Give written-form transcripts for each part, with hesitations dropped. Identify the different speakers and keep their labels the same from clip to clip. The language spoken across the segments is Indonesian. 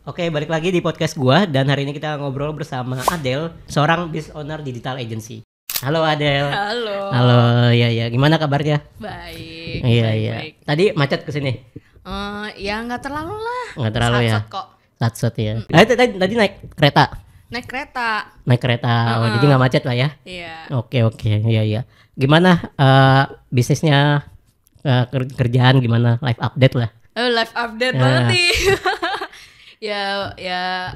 Speaker 1: Oke, balik lagi di podcast gua dan hari ini kita ngobrol bersama Adele, seorang business owner digital agency. Halo Adele.
Speaker 2: Halo.
Speaker 1: Halo, ya. Gimana kabarnya?
Speaker 2: Baik.
Speaker 1: Iya.
Speaker 2: Baik.
Speaker 1: Tadi macet ke sini?
Speaker 2: Ya nggak terlalu lah.
Speaker 1: Nggak terlalu ya?
Speaker 2: Sat-sat kok.
Speaker 1: Sat-sat ya. Tadi naik kereta?
Speaker 2: Naik kereta.
Speaker 1: Naik kereta, jadi nggak macet lah ya?
Speaker 2: Iya.
Speaker 1: Oke, iya. Gimana bisnisnya, kerjaan gimana? Live update lah.
Speaker 2: Live update banget nih. ya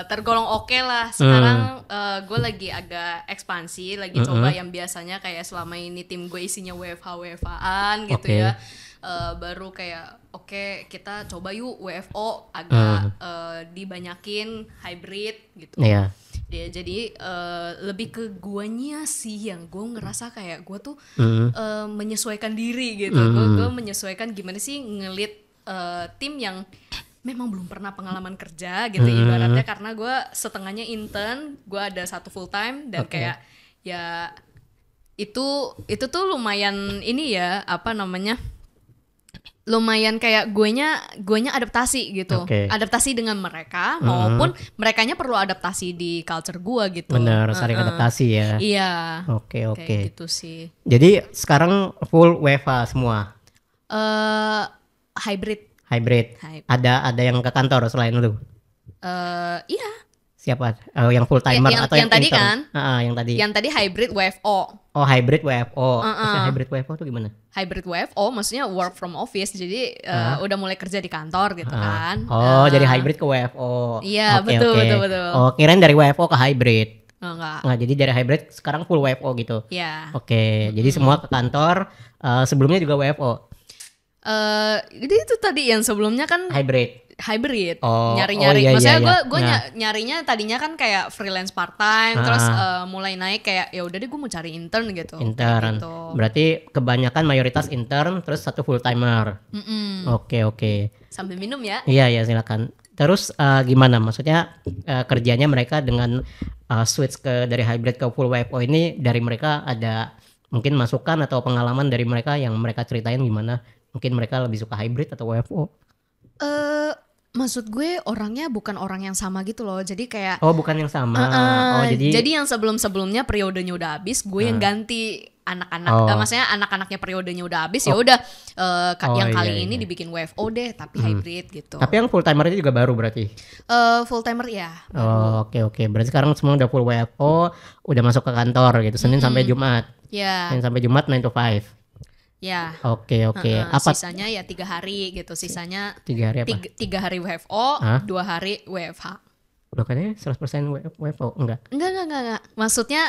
Speaker 2: tergolong oke lah. Sekarang gue lagi agak ekspansi, lagi coba yang biasanya kayak selama ini tim gue isinya WFH-WFH-an gitu ya. Baru kayak oke, kita coba yuk WFO agak dibanyakin hybrid gitu.
Speaker 1: Iya.
Speaker 2: Ya, jadi lebih ke guanya sih yang gue ngerasa kayak gue tuh menyesuaikan diri gitu. Gue menyesuaikan gimana sih ngelit tim yang memang belum pernah pengalaman kerja gitu ibaratnya, karena gue setengahnya intern, gue ada satu full time dan kayak ya itu tuh lumayan ini ya, apa namanya, lumayan kayak guenya adaptasi gitu. Adaptasi dengan mereka maupun merekanya perlu adaptasi di culture gua gitu.
Speaker 1: Bener, saling adaptasi ya.
Speaker 2: Iya.
Speaker 1: Oke.
Speaker 2: Kayak gitu sih.
Speaker 1: Jadi sekarang full WFH semua?
Speaker 2: Hybrid.
Speaker 1: Ada yang ke kantor selain lu?
Speaker 2: Iya.
Speaker 1: Siapa? Yang full timer atau yang
Speaker 2: tadi
Speaker 1: intern?
Speaker 2: Kan?
Speaker 1: Yang tadi.
Speaker 2: Yang tadi hybrid WFO.
Speaker 1: Oh, hybrid WFO. Maksudnya hybrid WFO tuh gimana?
Speaker 2: Hybrid WFO maksudnya work from office. Jadi udah mulai kerja di kantor gitu kan.
Speaker 1: Oh, jadi hybrid ke WFO.
Speaker 2: Iya, betul.
Speaker 1: Oh, kirain dari WFO ke hybrid.
Speaker 2: Enggak.
Speaker 1: Nah, jadi dari hybrid sekarang full WFO gitu.
Speaker 2: Iya.
Speaker 1: Oke, jadi semua ke kantor. Sebelumnya juga WFO.
Speaker 2: Jadi itu tadi yang sebelumnya kan
Speaker 1: Hybrid.
Speaker 2: Nyari-nyari.
Speaker 1: Iya,
Speaker 2: maksudnya gue
Speaker 1: Nah.
Speaker 2: nyarinya tadinya kan kayak freelance part time, terus mulai naik kayak ya udah deh gue mau cari intern gitu.
Speaker 1: Intern.
Speaker 2: Gitu.
Speaker 1: Berarti kebanyakan mayoritas intern, terus satu full timer. Oke.
Speaker 2: Sambil minum ya.
Speaker 1: Iya, silakan. Terus gimana? Maksudnya kerjanya mereka dengan switch dari hybrid ke full WFO ini, dari mereka ada mungkin masukan atau pengalaman dari mereka yang mereka ceritain gimana? Mungkin mereka lebih suka hybrid atau WFO?
Speaker 2: Maksud gue orangnya bukan orang yang sama gitu loh. Jadi kayak
Speaker 1: bukan yang sama.
Speaker 2: Jadi yang sebelumnya periodenya udah habis, gue yang ganti anak-anak. Maksudnya anak-anaknya periodenya udah habis, ya udah yang kali ini dibikin WFO deh, tapi hybrid gitu.
Speaker 1: Tapi yang full timer itu juga baru berarti?
Speaker 2: Full timer ya.
Speaker 1: Oke. Berarti sekarang semua udah full WFO, udah masuk ke kantor gitu, Senin sampai Jumat.
Speaker 2: Ya.
Speaker 1: Senin sampai Jumat 9 to 5.
Speaker 2: Ya.
Speaker 1: Oke.
Speaker 2: Apa? Sisanya ya 3 hari gitu. Sisanya
Speaker 1: 3 hari apa?
Speaker 2: 3 hari WFO, 2 hari WFH.
Speaker 1: Udah kayaknya 100% WFO, enggak?
Speaker 2: Enggak. Maksudnya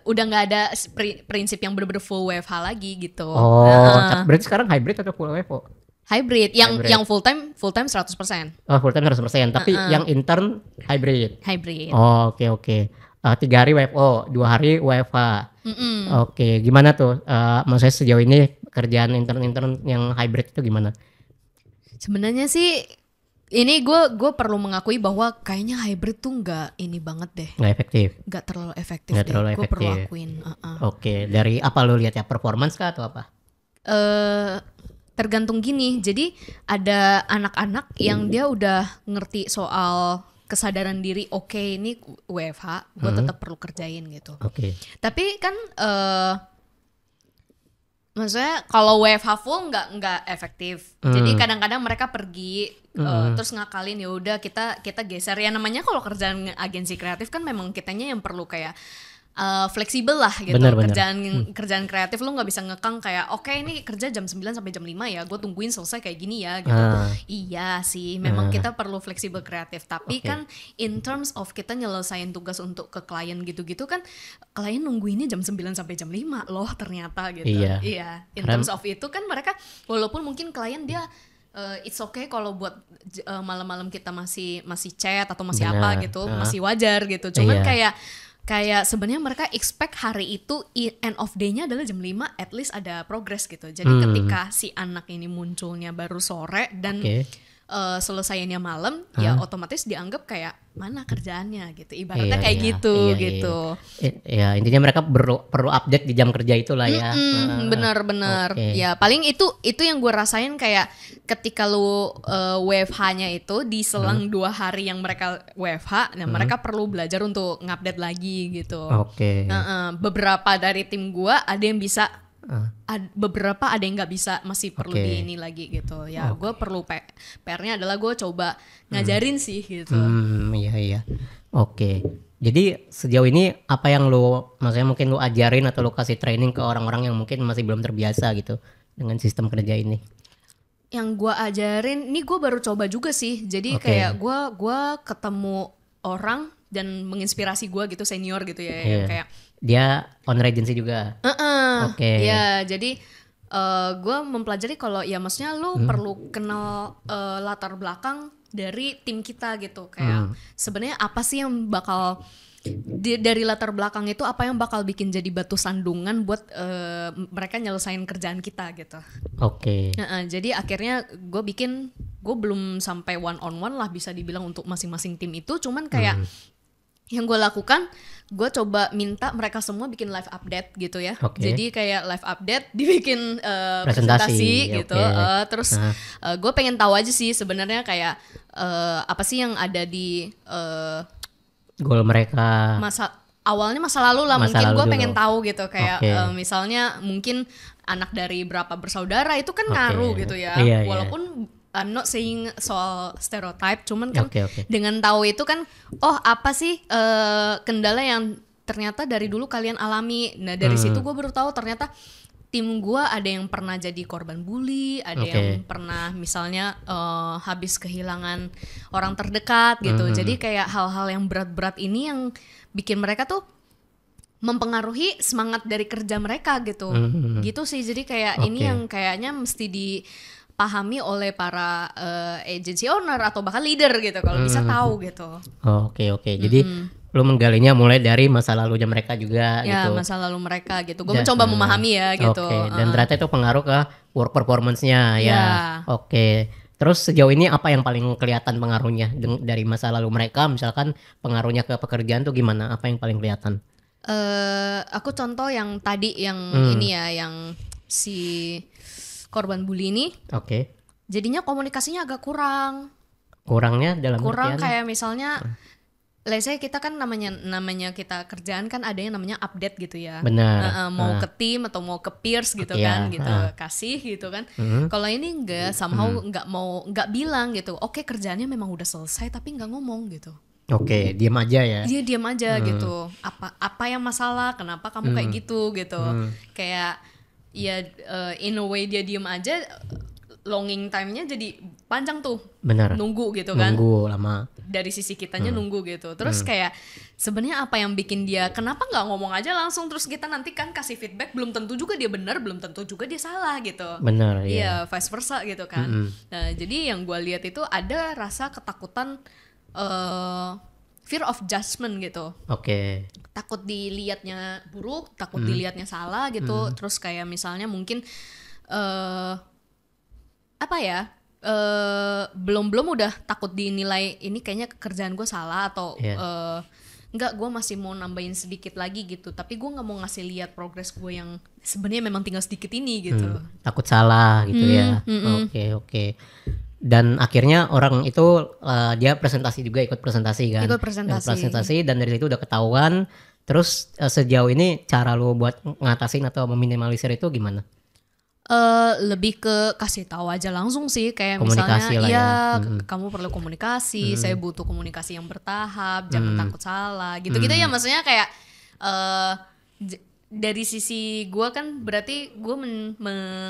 Speaker 2: udah nggak ada prinsip yang bener-bener full WFH lagi gitu.
Speaker 1: Berarti sekarang hybrid atau full WFO?
Speaker 2: Hybrid. Yang full time 100%.
Speaker 1: Oh, full time 100%. Tapi yang intern hybrid?
Speaker 2: Hybrid.
Speaker 1: Oke. 3 hari WFO, 2 hari WFH. Oke, gimana tuh? Maksudnya sejauh ini kerjaan intern yang hybrid itu gimana?
Speaker 2: Sebenarnya sih ini gue perlu mengakui bahwa kayaknya hybrid tuh nggak ini banget deh.
Speaker 1: Nggak efektif.
Speaker 2: Nggak terlalu efektif. Gue perlu akuin.
Speaker 1: Oke, dari apa lu lihat ya, performance kah atau apa?
Speaker 2: Tergantung gini. Jadi ada anak-anak yang dia udah ngerti soal kesadaran diri. Oke, ini WFH, gue tetap perlu kerjain gitu.
Speaker 1: Oke.
Speaker 2: Tapi kan maksudnya kalau WFH full nggak efektif. Jadi kadang-kadang mereka pergi terus ngakalin, ya udah kita geser ya, namanya kalau kerjaan agensi kreatif kan memang kitanya yang perlu kayak fleksibel lah gitu.
Speaker 1: Bener.
Speaker 2: Kerjaan kreatif lo nggak bisa ngekang kayak oke, ini kerja jam 9 sampai jam 5 ya, gue tungguin selesai kayak gini ya gitu. Iya sih, memang kita perlu fleksibel kreatif, tapi kan in terms of kita nyelesain tugas untuk ke klien gitu-gitu kan, klien nungguinnya jam 9 sampai jam 5 loh ternyata gitu. Iya. In terms of itu kan mereka, walaupun mungkin klien dia it's okay kalau buat malam-malam kita masih chat atau masih apa gitu, masih wajar gitu. Cuman kayak sebenarnya mereka expect hari itu end of day-nya adalah jam 5, at least ada progress gitu. Jadi ketika si anak ini munculnya baru sore dan selesainya malam, ya otomatis dianggap kayak mana kerjaannya gitu. Ibaratnya kayak
Speaker 1: iya,
Speaker 2: gitu
Speaker 1: iya,
Speaker 2: gitu.
Speaker 1: Ya intinya mereka perlu update di jam kerja itulah ya.
Speaker 2: Bener-bener.
Speaker 1: Oke.
Speaker 2: Ya paling itu yang gue rasain kayak ketika lu WFH-nya itu di selang 2 hari yang mereka WFH, nah mereka perlu belajar untuk ngupdate lagi gitu.
Speaker 1: Oke.
Speaker 2: Beberapa dari tim gue ada yang bisa, beberapa ada yang nggak bisa, masih perlu
Speaker 1: Oke.
Speaker 2: di ini lagi gitu. Ya gue perlu PR-nya adalah gue coba ngajarin sih gitu.
Speaker 1: Iya. Oke. Jadi sejauh ini apa yang lu, maksudnya mungkin lu ajarin atau lu kasih training ke orang-orang yang mungkin masih belum terbiasa gitu dengan sistem kerja ini?
Speaker 2: Yang gue ajarin, ini gue baru coba juga sih. Jadi
Speaker 1: Oke.
Speaker 2: kayak gue ketemu orang dan menginspirasi gue gitu, senior gitu ya, yang
Speaker 1: Iya.
Speaker 2: kayak
Speaker 1: Dia on agency juga. Oke.
Speaker 2: ya jadi gue mempelajari kalau ya maksudnya lu perlu kenal latar belakang dari tim kita gitu, kayak sebenarnya apa sih yang bakal dari latar belakang itu, apa yang bakal bikin jadi batu sandungan buat mereka nyelesain kerjaan kita gitu.
Speaker 1: Oke.
Speaker 2: Jadi akhirnya gue belum sampai one on one lah bisa dibilang untuk masing-masing tim itu, cuman kayak yang gue lakukan, gue coba minta mereka semua bikin live update gitu ya.
Speaker 1: Oke.
Speaker 2: Jadi kayak live update dibikin
Speaker 1: Presentasi,
Speaker 2: presentasi gitu.
Speaker 1: oke.
Speaker 2: Terus gue pengen tahu aja sih sebenarnya kayak apa sih yang ada di
Speaker 1: Goal mereka.
Speaker 2: awalnya masa lalu lah,
Speaker 1: Masa
Speaker 2: mungkin
Speaker 1: lalu
Speaker 2: gue
Speaker 1: dulu.
Speaker 2: pengen tahu gitu kayak
Speaker 1: Oke.
Speaker 2: misalnya mungkin anak dari berapa bersaudara itu kan
Speaker 1: Oke.
Speaker 2: ngaruh gitu ya.
Speaker 1: Iya.
Speaker 2: Walaupun I'm not saying soal stereotype, cuman kan
Speaker 1: Oke.
Speaker 2: dengan tahu itu kan, oh apa sih kendala yang ternyata dari dulu kalian alami. Nah dari situ gue baru tahu ternyata tim gue ada yang pernah jadi korban bully, ada
Speaker 1: Oke.
Speaker 2: yang pernah misalnya habis kehilangan orang terdekat gitu. Jadi kayak hal-hal yang berat-berat ini yang bikin mereka tuh mempengaruhi semangat dari kerja mereka gitu. Gitu sih. Jadi kayak ini
Speaker 1: Oke.
Speaker 2: yang kayaknya mesti dipahami oleh para agency owner atau bahkan leader gitu, kalau bisa tahu gitu.
Speaker 1: Oke. Jadi lu menggalinya mulai dari masa lalunya mereka juga
Speaker 2: Ya
Speaker 1: gitu.
Speaker 2: masa lalu mereka gitu. Gue mencoba memahami ya gitu.
Speaker 1: Oke. Dan ternyata itu pengaruh ke work performance-nya ya.
Speaker 2: Ya.
Speaker 1: Oke. Terus sejauh ini apa yang paling kelihatan pengaruhnya dari masa lalu mereka? Misalkan pengaruhnya ke pekerjaan tuh gimana? Apa yang paling kelihatan?
Speaker 2: Aku contoh yang tadi yang ini ya, yang si korban bully ini,
Speaker 1: Oke.
Speaker 2: jadinya komunikasinya agak kurang
Speaker 1: Kurangnya dalam
Speaker 2: kurang
Speaker 1: artian?
Speaker 2: kayak misalnya let's say kita kan namanya kita kerjaan kan ada yang namanya update gitu ya.
Speaker 1: Benar.
Speaker 2: Mau ke tim atau mau ke peers gitu
Speaker 1: Iya,
Speaker 2: kan gitu, kasih gitu kan. Kalau ini enggak, somehow nggak bilang gitu, oke kerjaannya memang udah selesai tapi nggak ngomong gitu.
Speaker 1: Oke, diam aja ya.
Speaker 2: Dia diam aja gitu. Apa yang masalah, kenapa kamu kayak gitu gitu. Kayak ya in a way dia diam aja, longing time-nya jadi panjang tuh.
Speaker 1: Benar.
Speaker 2: Nunggu gitu kan.
Speaker 1: Nunggu lama.
Speaker 2: Dari sisi kitanya nunggu gitu. Terus kayak sebenarnya apa yang bikin dia kenapa nggak ngomong aja langsung, terus kita nanti kan kasih feedback, belum tentu juga dia benar, belum tentu juga dia salah gitu.
Speaker 1: Benar,
Speaker 2: Iya, vice versa gitu kan. Nah, jadi yang gue lihat itu ada rasa ketakutan, fear of judgment gitu.
Speaker 1: Oke.
Speaker 2: Takut dilihatnya buruk, takut dilihatnya salah gitu. Terus kayak misalnya mungkin apa ya, belum udah takut dinilai ini kayaknya kerjaan gue salah atau enggak, gue masih mau nambahin sedikit lagi gitu, tapi gue nggak mau ngasih lihat progres gue yang sebenarnya memang tinggal sedikit ini gitu.
Speaker 1: Takut salah gitu ya. Oke. Dan akhirnya orang itu dia presentasi juga, ikut presentasi kan.
Speaker 2: Ikut presentasi.
Speaker 1: Dan dari situ udah ketahuan. Terus sejauh ini cara lu buat ngatasin atau meminimalisir itu gimana?
Speaker 2: Lebih ke kasih tahu aja langsung sih, kayak
Speaker 1: Komunikasi
Speaker 2: misalnya
Speaker 1: lah ya.
Speaker 2: kamu perlu komunikasi, saya butuh komunikasi yang bertahap, jangan takut salah gitu-gitu ya, maksudnya kayak dari sisi gue kan berarti gue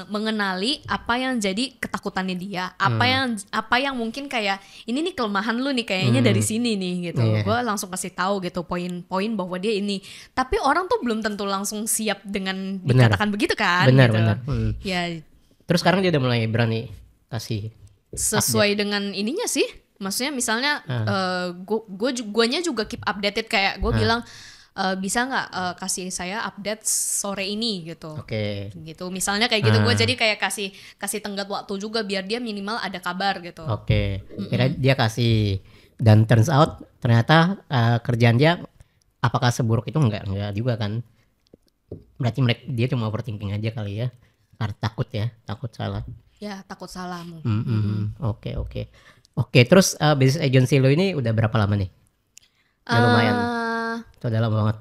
Speaker 2: mengenali apa yang jadi ketakutannya dia, apa yang mungkin kayak ini nih kelemahan lu nih kayaknya dari sini nih gitu. Gue langsung kasih tahu gitu poin-poin bahwa dia ini. Tapi orang tuh belum tentu langsung siap dengan dikatakan begitu kan.
Speaker 1: Benar.
Speaker 2: Ya
Speaker 1: Terus sekarang dia udah mulai berani kasih
Speaker 2: sesuai dengan ininya sih. Maksudnya misalnya guanya juga keep updated, kayak gue bilang bisa nggak kasih saya update sore ini gitu.
Speaker 1: Oke.
Speaker 2: Gitu misalnya kayak gitu, gue jadi kayak kasih tenggat waktu juga biar dia minimal ada kabar gitu.
Speaker 1: Oke. Kira dia kasih, dan turns out ternyata kerjaan dia apakah seburuk itu? Enggak juga kan. Berarti dia cuma overthinking aja kali ya. Karena takut salah.
Speaker 2: Ya takut salah.
Speaker 1: Oke. Oke, terus business agency lo ini udah berapa lama nih? Ya lumayan. Itu udah lama banget.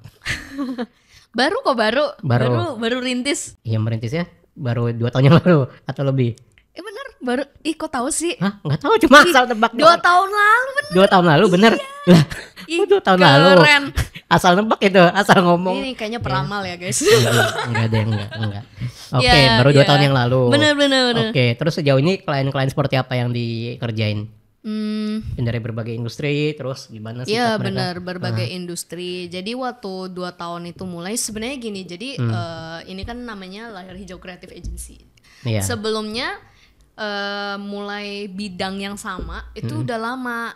Speaker 2: baru rintis.
Speaker 1: Iya, merintis ya. Baru 2 tahun yang lalu atau lebih?
Speaker 2: Bener, baru. Kok tahu sih?
Speaker 1: Hah? Nggak tahu, cuma asal tebak.
Speaker 2: 2 tahun lalu bener.
Speaker 1: 2 tahun lalu bener. Lah, 2 tahun lalu.
Speaker 2: Keren.
Speaker 1: Asal nebak itu, asal ngomong.
Speaker 2: Ini kayaknya peramal ya guys.
Speaker 1: Enggak. Oke, baru 2 tahun yang lalu.
Speaker 2: Bener.
Speaker 1: Oke, terus sejauh ini klien-klien seperti apa yang dikerjain? Dari berbagai industri, terus gimana sih?
Speaker 2: Iya benar, berbagai industri. Jadi waktu 2 tahun itu mulai sebenarnya gini. Jadi ini kan namanya Layar Hijau Creative Agency.
Speaker 1: Iya.
Speaker 2: Sebelumnya mulai bidang yang sama itu udah lama.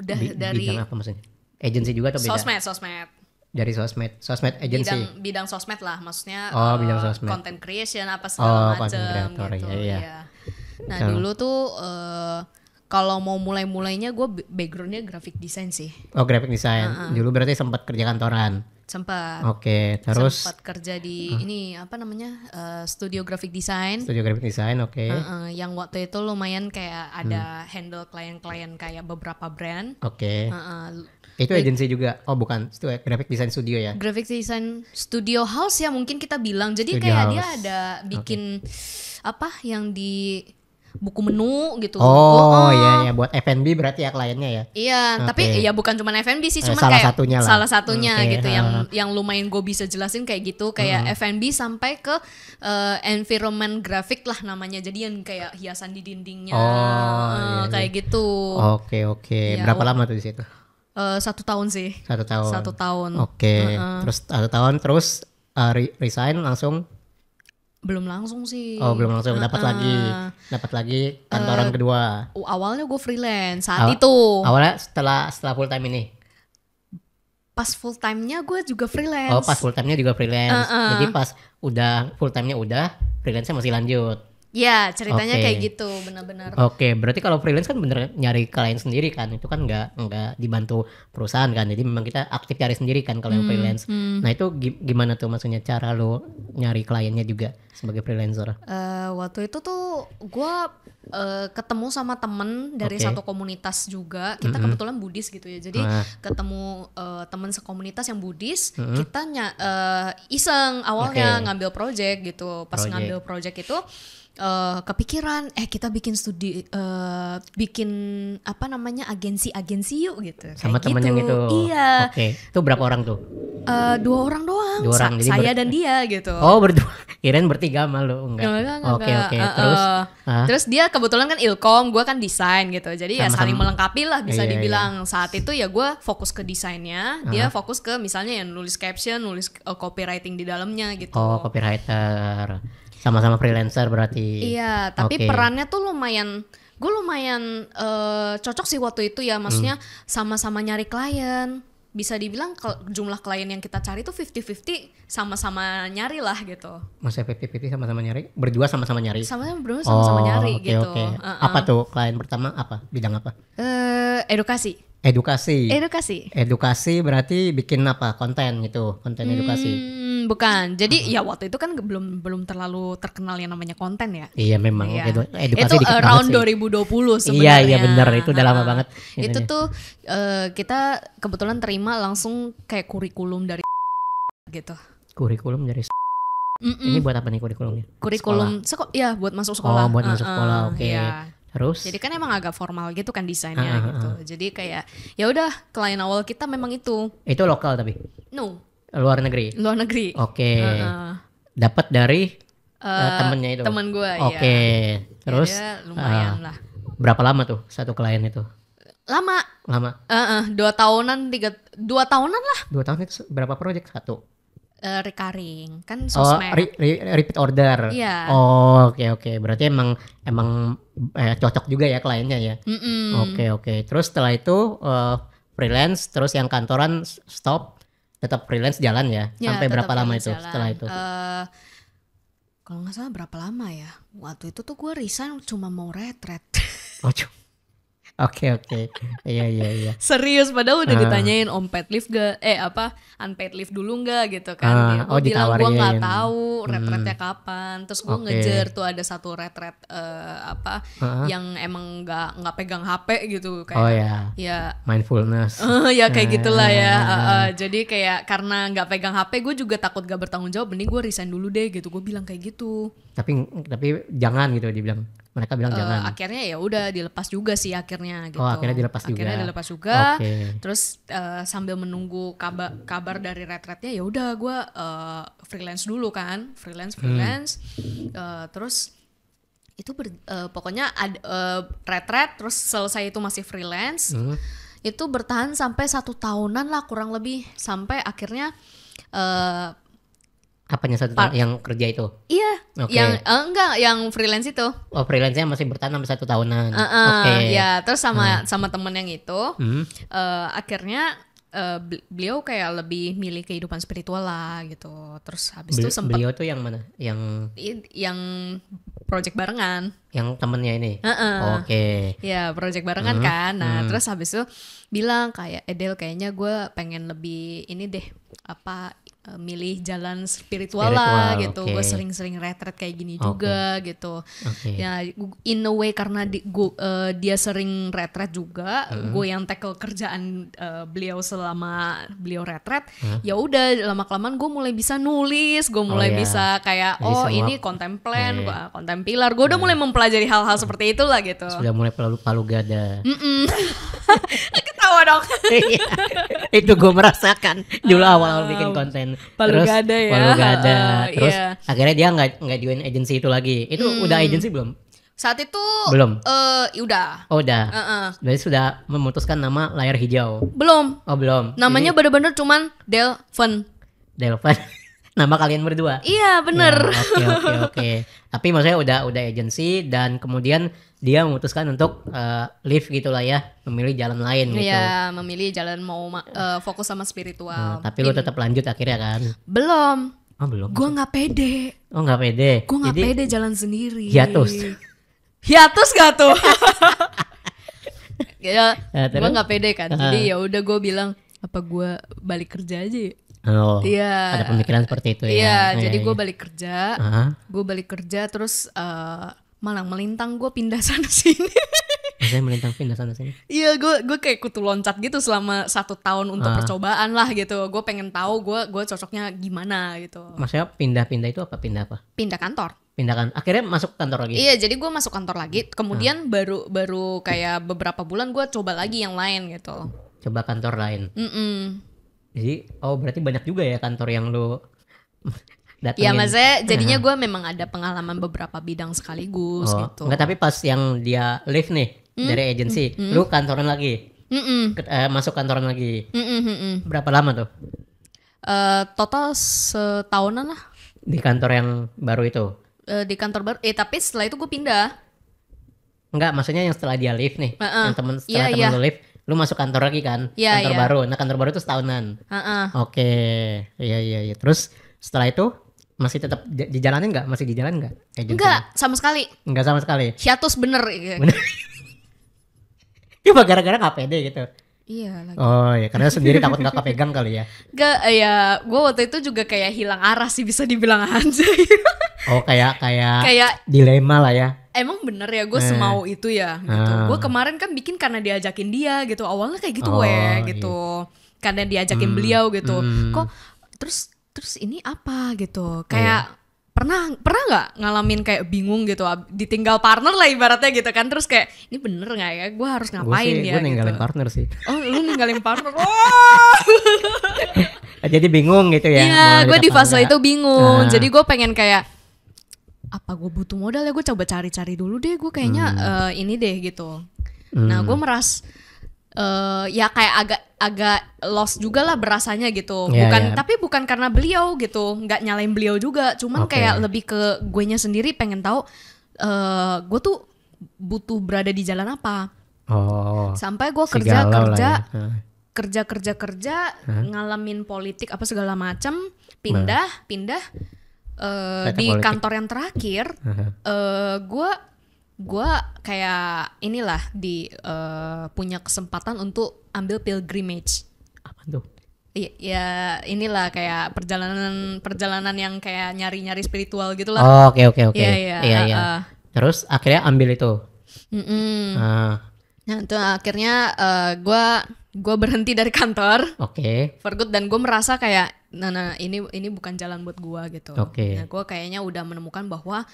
Speaker 2: Udah dari
Speaker 1: bidang apa maksudnya? Agency juga atau beda?
Speaker 2: Sosmed.
Speaker 1: Dari sosmed agency.
Speaker 2: Bidang sosmed lah, maksudnya
Speaker 1: bidang sosmed.
Speaker 2: content creation apa segala macam gitu.
Speaker 1: Iya.
Speaker 2: Nah dulu tuh kalau mau mulainya gue backgroundnya graphic design sih.
Speaker 1: Oh, graphic design. Dulu berarti sempat kerja kantoran.
Speaker 2: Sempat.
Speaker 1: Oke, terus
Speaker 2: sempat kerja di ini apa namanya studio graphic design.
Speaker 1: Studio graphic design, oke.
Speaker 2: Yang waktu itu lumayan kayak ada handle klien-klien kayak beberapa brand.
Speaker 1: Oke. Itu agency juga? Oh bukan, itu graphic design studio ya?
Speaker 2: Graphic design studio house ya mungkin kita bilang. Jadi
Speaker 1: Studio
Speaker 2: kayak
Speaker 1: house.
Speaker 2: dia ada bikin apa yang di buku menu gitu.
Speaker 1: Oh iya buat F&B berarti ya kliennya ya?
Speaker 2: Iya, tapi ya bukan cuma F&B sih, cuma
Speaker 1: salah
Speaker 2: kayak
Speaker 1: satunya lah.
Speaker 2: salah satunya
Speaker 1: Oke,
Speaker 2: gitu yang lumayan gue bisa jelasin kayak gitu, kayak F&B sampai ke environment graphic lah namanya. Jadi yang kayak hiasan di dindingnya,
Speaker 1: iya.
Speaker 2: kayak gitu.
Speaker 1: Oke.
Speaker 2: Ya,
Speaker 1: Berapa lama tuh di situ?
Speaker 2: 1 tahun sih.
Speaker 1: 1 tahun.
Speaker 2: 1 tahun.
Speaker 1: Oke. Terus 1 tahun terus resign langsung?
Speaker 2: Belum langsung sih.
Speaker 1: Oh belum langsung, dapat lagi kantoran kedua.
Speaker 2: Awalnya gue freelance saat itu.
Speaker 1: Awalnya setelah full time ini.
Speaker 2: Pas full time-nya gue juga freelance.
Speaker 1: Oh pas full time-nya juga freelance. Jadi pas udah full time-nya freelance-nya masih lanjut.
Speaker 2: Ya ceritanya
Speaker 1: Oke.
Speaker 2: kayak gitu, benar-benar.
Speaker 1: Oke, berarti kalau freelance kan bener nyari klien sendiri kan, itu kan nggak dibantu perusahaan kan, jadi memang kita aktif cari sendiri kan kalau yang freelance. Nah itu gimana tuh maksudnya cara lo nyari kliennya juga sebagai freelancer?
Speaker 2: Waktu itu tuh gue ketemu sama temen dari
Speaker 1: Oke.
Speaker 2: satu komunitas juga. Kita kebetulan Buddhis gitu ya, jadi ketemu temen sekomunitas yang Buddhis. Kita iseng awalnya ngambil project gitu. Pas ngambil project itu kepikiran kita bikin studi bikin apa namanya agensi yuk gitu.
Speaker 1: Sama
Speaker 2: Kayak
Speaker 1: temen
Speaker 2: gitu.
Speaker 1: yang itu.
Speaker 2: Iya.
Speaker 1: Oke, itu berapa orang tuh?
Speaker 2: 2 orang doang.
Speaker 1: 2 orang, jadi
Speaker 2: Saya dan dia gitu.
Speaker 1: Oh berdua, kirain bertiga sama lo? Enggak. Oke. Terus
Speaker 2: Terus dia kebetulan kan ilkom, gue kan desain gitu. Jadi ya
Speaker 1: Sama-sama.
Speaker 2: saling melengkapi lah bisa
Speaker 1: Iya,
Speaker 2: dibilang. Saat itu ya gue fokus ke desainnya, dia fokus ke misalnya yang nulis caption, nulis copywriting di dalamnya gitu.
Speaker 1: Oh copywriter, sama-sama freelancer berarti.
Speaker 2: Iya, tapi
Speaker 1: Oke.
Speaker 2: perannya tuh gue lumayan cocok sih waktu itu ya. Maksudnya sama-sama nyari klien. Bisa dibilang jumlah klien yang kita cari tuh 50-50, sama-sama nyari lah gitu.
Speaker 1: Maksudnya 50-50 sama-sama nyari? Berdua sama-sama nyari?
Speaker 2: Sama-sama berdua sama-sama nyari
Speaker 1: oke,
Speaker 2: gitu.
Speaker 1: Oke. Apa tuh klien pertama apa? Bidang apa?
Speaker 2: Edukasi.
Speaker 1: Edukasi berarti bikin apa? Konten gitu, konten edukasi.
Speaker 2: Bukan. Jadi ya waktu itu kan belum terlalu terkenal yang namanya konten ya.
Speaker 1: Iya memang
Speaker 2: Iya.
Speaker 1: edukasi
Speaker 2: Itu
Speaker 1: dikit banget
Speaker 2: around
Speaker 1: sih.
Speaker 2: 2020 sebenarnya.
Speaker 1: Iya benar, itu udah lama banget.
Speaker 2: Itu tuh kita kebetulan terima langsung kayak kurikulum dari gitu.
Speaker 1: Kurikulum dari ini buat apa nih kurikulumnya?
Speaker 2: Kurikulum ya buat masuk sekolah.
Speaker 1: Oh buat masuk sekolah, oke.
Speaker 2: Iya.
Speaker 1: Terus?
Speaker 2: Jadi kan emang agak formal gitu kan desainnya gitu. Jadi kayak ya udah klien awal kita memang itu.
Speaker 1: Itu lokal tapi?
Speaker 2: No.
Speaker 1: Luar negeri?
Speaker 2: Luar negeri.
Speaker 1: Oke. Dapat dari temennya itu?
Speaker 2: Temen gue,
Speaker 1: Oke. Terus?
Speaker 2: Ya, lumayan lah.
Speaker 1: Berapa lama tuh satu klien itu?
Speaker 2: Lama. 2 tahunan, 2 tahunan lah.
Speaker 1: 2 tahun itu berapa project? 1?
Speaker 2: Recurring kan
Speaker 1: Oh,
Speaker 2: sosmed.
Speaker 1: repeat order.
Speaker 2: Iya.
Speaker 1: Oh, oke. Berarti emang cocok juga ya kliennya ya. Oke. Terus setelah itu freelance, terus yang kantoran stop. tetap freelance jalan ya?
Speaker 2: Ya,
Speaker 1: Sampai berapa
Speaker 2: tetap
Speaker 1: lama
Speaker 2: freelance
Speaker 1: itu
Speaker 2: jalan.
Speaker 1: setelah itu?
Speaker 2: Kalau nggak salah berapa lama ya? Waktu itu tuh gue resign cuma mau retret.
Speaker 1: Oh, oke. Iya.
Speaker 2: Serius, padahal udah
Speaker 1: Ah.
Speaker 2: ditanyain om paid leave gak? Unpaid leave dulu nggak gitu kan?
Speaker 1: Oh,
Speaker 2: Gue bilang gue nggak
Speaker 1: ditawarin.
Speaker 2: tahu retretnya kapan. Terus gue
Speaker 1: Oke.
Speaker 2: ngejar tuh ada satu retret yang emang nggak pegang HP gitu kayak.
Speaker 1: Oh ya,
Speaker 2: Ya
Speaker 1: mindfulness.
Speaker 2: ya kayak gitulah ya. Jadi kayak karena nggak pegang HP, gue juga takut gak bertanggung jawab. Mending gue resign dulu deh gitu. Gue bilang kayak gitu.
Speaker 1: Tapi jangan gitu dibilang. Mereka bilang jangan.
Speaker 2: Akhirnya ya udah dilepas juga sih akhirnya gitu.
Speaker 1: Oh, akhirnya dilepas juga.
Speaker 2: Akhirnya dilepas juga.
Speaker 1: Oke.
Speaker 2: Terus sambil menunggu kabar dari retretnya ya udah gue freelance dulu kan, freelance. Terus itu pokoknya ada retret, terus selesai itu masih freelance. Itu bertahan sampai 1 tahunan lah kurang lebih, sampai akhirnya
Speaker 1: Apanya 1 tahun yang kerja itu?
Speaker 2: iya,
Speaker 1: Oke.
Speaker 2: yang enggak, yang freelance itu.
Speaker 1: Oh, freelance-nya masih bertahan sampai 1 tahunan. Oke.
Speaker 2: Ya, terus sama temen yang itu, akhirnya beliau kayak lebih milih kehidupan spiritual lah gitu. Terus habis itu sempat
Speaker 1: Beliau tuh yang mana?
Speaker 2: yang project barengan.
Speaker 1: Yang temennya ini? Oke.
Speaker 2: Ya, project barengan kan. Nah, terus habis itu bilang kayak Edel, kayaknya gue pengen lebih ini deh, milih jalan spiritual lah gitu.
Speaker 1: Oke.
Speaker 2: Gue sering-sering retret kayak gini juga gitu.
Speaker 1: Oke.
Speaker 2: Ya, in a way karena dia sering retret juga, gue yang tackle kerjaan beliau selama beliau retret. Ya udah, lama-kelamaan gue mulai bisa nulis, gue mulai
Speaker 1: ya.
Speaker 2: bisa kayak
Speaker 1: Jadi semua-
Speaker 2: ini kontemplan, kontemplar. Gue udah mulai mempelajari hal-hal seperti itulah gitu.
Speaker 1: Sudah mulai palu gada.
Speaker 2: Ketawa dong.
Speaker 1: Iya. Itu gue merasakan dulu awal-awal bikin konten.
Speaker 2: Palu
Speaker 1: Terus
Speaker 2: gada ya.
Speaker 1: palu gada. Terus
Speaker 2: Iya.
Speaker 1: akhirnya dia nggak join agency itu lagi. Itu udah agency belum?
Speaker 2: Saat itu
Speaker 1: Belum.
Speaker 2: Udah.
Speaker 1: Oh udah. Berarti sudah memutuskan nama Layar Hijau.
Speaker 2: Belum.
Speaker 1: Oh belum.
Speaker 2: Namanya bener-bener cuman Delven.
Speaker 1: Delvan. Nama kalian berdua.
Speaker 2: Iya, bener.
Speaker 1: Ya, oke. Tapi maksudnya udah agency dan kemudian dia memutuskan untuk leave gitulah ya, memilih jalan lain gitu.
Speaker 2: Iya, memilih jalan mau fokus sama spiritual.
Speaker 1: Tapi lu tetap lanjut akhirnya kan?
Speaker 2: Belum.
Speaker 1: Oh belum.
Speaker 2: Gue nggak pede.
Speaker 1: Oh nggak pede.
Speaker 2: Gue nggak
Speaker 1: Jadi,
Speaker 2: pede jalan sendiri.
Speaker 1: hiatus.
Speaker 2: Gak tuh? Ya,
Speaker 1: terus?
Speaker 2: gue nggak pede kan. Jadi ya udah gue bilang, apa gue balik kerja aja ya?
Speaker 1: Oh.
Speaker 2: Iya.
Speaker 1: Ada pemikiran seperti itu ya.
Speaker 2: Iya,
Speaker 1: Oh,
Speaker 2: jadi
Speaker 1: iya.
Speaker 2: gue balik kerja. Gue balik kerja terus malang melintang gue pindah sana sini.
Speaker 1: Maksudnya melintang pindah sana sini.
Speaker 2: Iya, gue kayak kutu loncat gitu selama 1 tahun untuk percobaan lah gitu. Gue pengen tahu gue cocoknya gimana gitu.
Speaker 1: Maksudnya pindah-pindah itu apa? Pindah apa?
Speaker 2: Pindah kantor.
Speaker 1: Pindah kan? Akhirnya masuk kantor lagi.
Speaker 2: Iya, jadi gue masuk kantor lagi. Kemudian baru kayak beberapa bulan gue coba lagi yang lain gitu.
Speaker 1: Coba kantor lain.
Speaker 2: Mm-mm.
Speaker 1: Jadi, berarti banyak juga ya kantor yang lu datengin.
Speaker 2: Ya maksudnya jadinya gue memang ada pengalaman beberapa bidang sekaligus gitu.
Speaker 1: Enggak, tapi pas yang dia leave nih dari agency, lu kantoran lagi. Masuk kantoran lagi. Berapa lama tuh
Speaker 2: Total setahunan lah
Speaker 1: di kantor yang baru itu?
Speaker 2: di kantor baru. Tapi setelah itu gue pindah.
Speaker 1: Enggak, maksudnya yang setelah dia leave nih, yang setelah
Speaker 2: Iya.
Speaker 1: temen lu leave, lu masuk kantor lagi kan?
Speaker 2: Iya,
Speaker 1: Kantor
Speaker 2: iya.
Speaker 1: baru. Nah, kantor baru itu setahunan. Oke. Iya. Terus setelah itu masih tetap dijalanin nggak? Masih dijalan nggak?
Speaker 2: Enggak, sama sekali.
Speaker 1: Enggak sama sekali.
Speaker 2: Hiatus bener.
Speaker 1: Bener. Cuma gara-gara nggak pede gitu.
Speaker 2: Iya lagi.
Speaker 1: Oh ya, karena sendiri takut nggak kepegang kali ya.
Speaker 2: Enggak, ya gue waktu itu juga kayak hilang arah sih, bisa dibilang aja.
Speaker 1: Oh kayak
Speaker 2: Kayak
Speaker 1: dilema lah ya.
Speaker 2: emang bener ya gue semau itu ya gitu. Gue kemarin kan bikin karena diajakin dia gitu. Awalnya kayak gitu gitu. Karena diajakin beliau gitu. Kok terus ini apa gitu. Kayak pernah nggak ngalamin kayak bingung gitu, ditinggal partner lah ibaratnya gitu kan. Terus kayak ini bener nggak ya, gue harus ngapain ya
Speaker 1: Gue ninggalin
Speaker 2: gitu.
Speaker 1: partner sih.
Speaker 2: Oh, lu ninggalin partner.
Speaker 1: Jadi bingung gitu ya.
Speaker 2: Iya,
Speaker 1: mau
Speaker 2: gue di
Speaker 1: lanjut apa
Speaker 2: fase
Speaker 1: enggak.
Speaker 2: itu bingung. Jadi gue pengen kayak apa gue butuh modal ya, gue coba cari-cari dulu deh. Gue kayaknya ini deh gitu. Nah, gue ya kayak agak lost juga lah berasanya gitu. Tapi bukan karena beliau gitu, nggak nyalain beliau juga. Cuman kayak lebih ke guenya sendiri pengen tahu gue tuh butuh berada di jalan apa.
Speaker 1: Oh.
Speaker 2: Sampai gue
Speaker 1: si galau lah
Speaker 2: kerja
Speaker 1: ya.
Speaker 2: kerja ngalamin politik apa segala macam, pindah di
Speaker 1: politik.
Speaker 2: kantor yang terakhir, gue kayak inilah punya kesempatan untuk ambil pilgrimage.
Speaker 1: Apa tuh?
Speaker 2: Ya inilah kayak perjalanan yang kayak nyari spiritual gitulah.
Speaker 1: Oh, oke.
Speaker 2: Iya.
Speaker 1: Terus akhirnya ambil itu.
Speaker 2: Nah itu akhirnya gue berhenti dari kantor
Speaker 1: Oke.
Speaker 2: for good, dan gue merasa kayak nah ini bukan jalan buat gue gitu.
Speaker 1: Oke.
Speaker 2: Nah gue kayaknya udah menemukan bahwa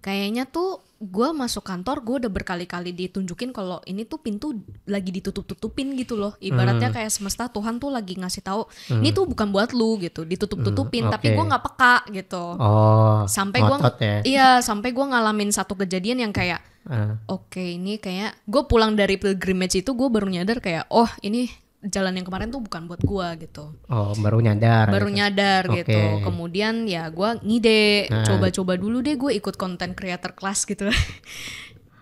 Speaker 2: kayaknya tuh gue masuk kantor, gue udah berkali-kali ditunjukin kalau ini tuh pintu lagi ditutup-tutupin gitu loh. Ibaratnya kayak semesta, Tuhan tuh lagi ngasih tahu ini tuh bukan buat lu gitu, ditutup-tutupin. Tapi gue nggak peka gitu.
Speaker 1: Oh.
Speaker 2: Sampai sampai gue ngalamin satu kejadian yang kayak oke, ini kayak gue pulang dari pilgrimage itu gue baru nyadar kayak oh ini jalan yang kemarin tuh bukan buat gue gitu.
Speaker 1: Oh, baru nyadar
Speaker 2: Gitu. Kemudian ya gue ngide, coba-coba dulu deh gue ikut content creator class gitu.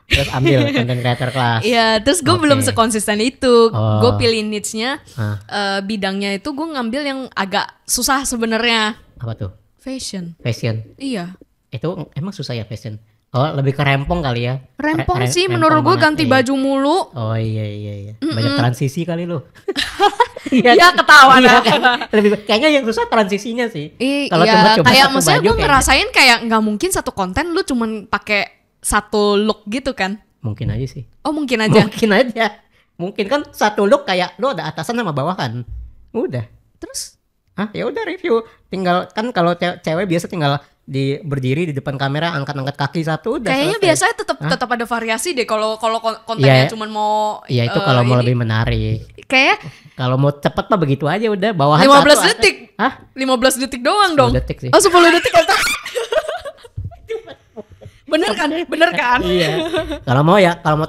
Speaker 1: Terus ambil content creator class.
Speaker 2: Iya, terus gue belum sekonsisten itu. Gue pilih niche-nya, bidangnya itu gue ngambil yang agak susah sebenarnya.
Speaker 1: Apa tuh?
Speaker 2: Fashion.
Speaker 1: Iya. Itu emang susah ya fashion? Oh, lebih ke rempong kali ya?
Speaker 2: Rempong sih menurut gue, ganti baju mulu.
Speaker 1: Oh iya. Banyak transisi kali lu.
Speaker 2: Iya, ketawa
Speaker 1: iya, lebih kayaknya yang susah transisinya sih.
Speaker 2: Kalau coba kayak maksudnya gue ngerasain kayak nggak mungkin satu konten lu cuman pakai satu look gitu kan?
Speaker 1: Mungkin aja sih.
Speaker 2: Oh mungkin aja.
Speaker 1: Mungkin kan satu look kayak lu ada atasan sama bawahan. Udah.
Speaker 2: Terus?
Speaker 1: Ya udah review. Tinggal kan kalau cewek biasa tinggal berdiri di depan kamera, angkat-angkat kaki satu udah.
Speaker 2: Kayaknya biasanya tetap ada variasi deh kalau kontennya cuman mau.
Speaker 1: Iya itu kalau mau lebih menarik.
Speaker 2: Kayak
Speaker 1: kalau mau cepet mah begitu aja udah bawahan
Speaker 2: 15 detik.
Speaker 1: Hah?
Speaker 2: 15 detik doang dong.
Speaker 1: 10 detik sih.
Speaker 2: Oh 10 detik. Bener kan?
Speaker 1: Iya. Kalau mau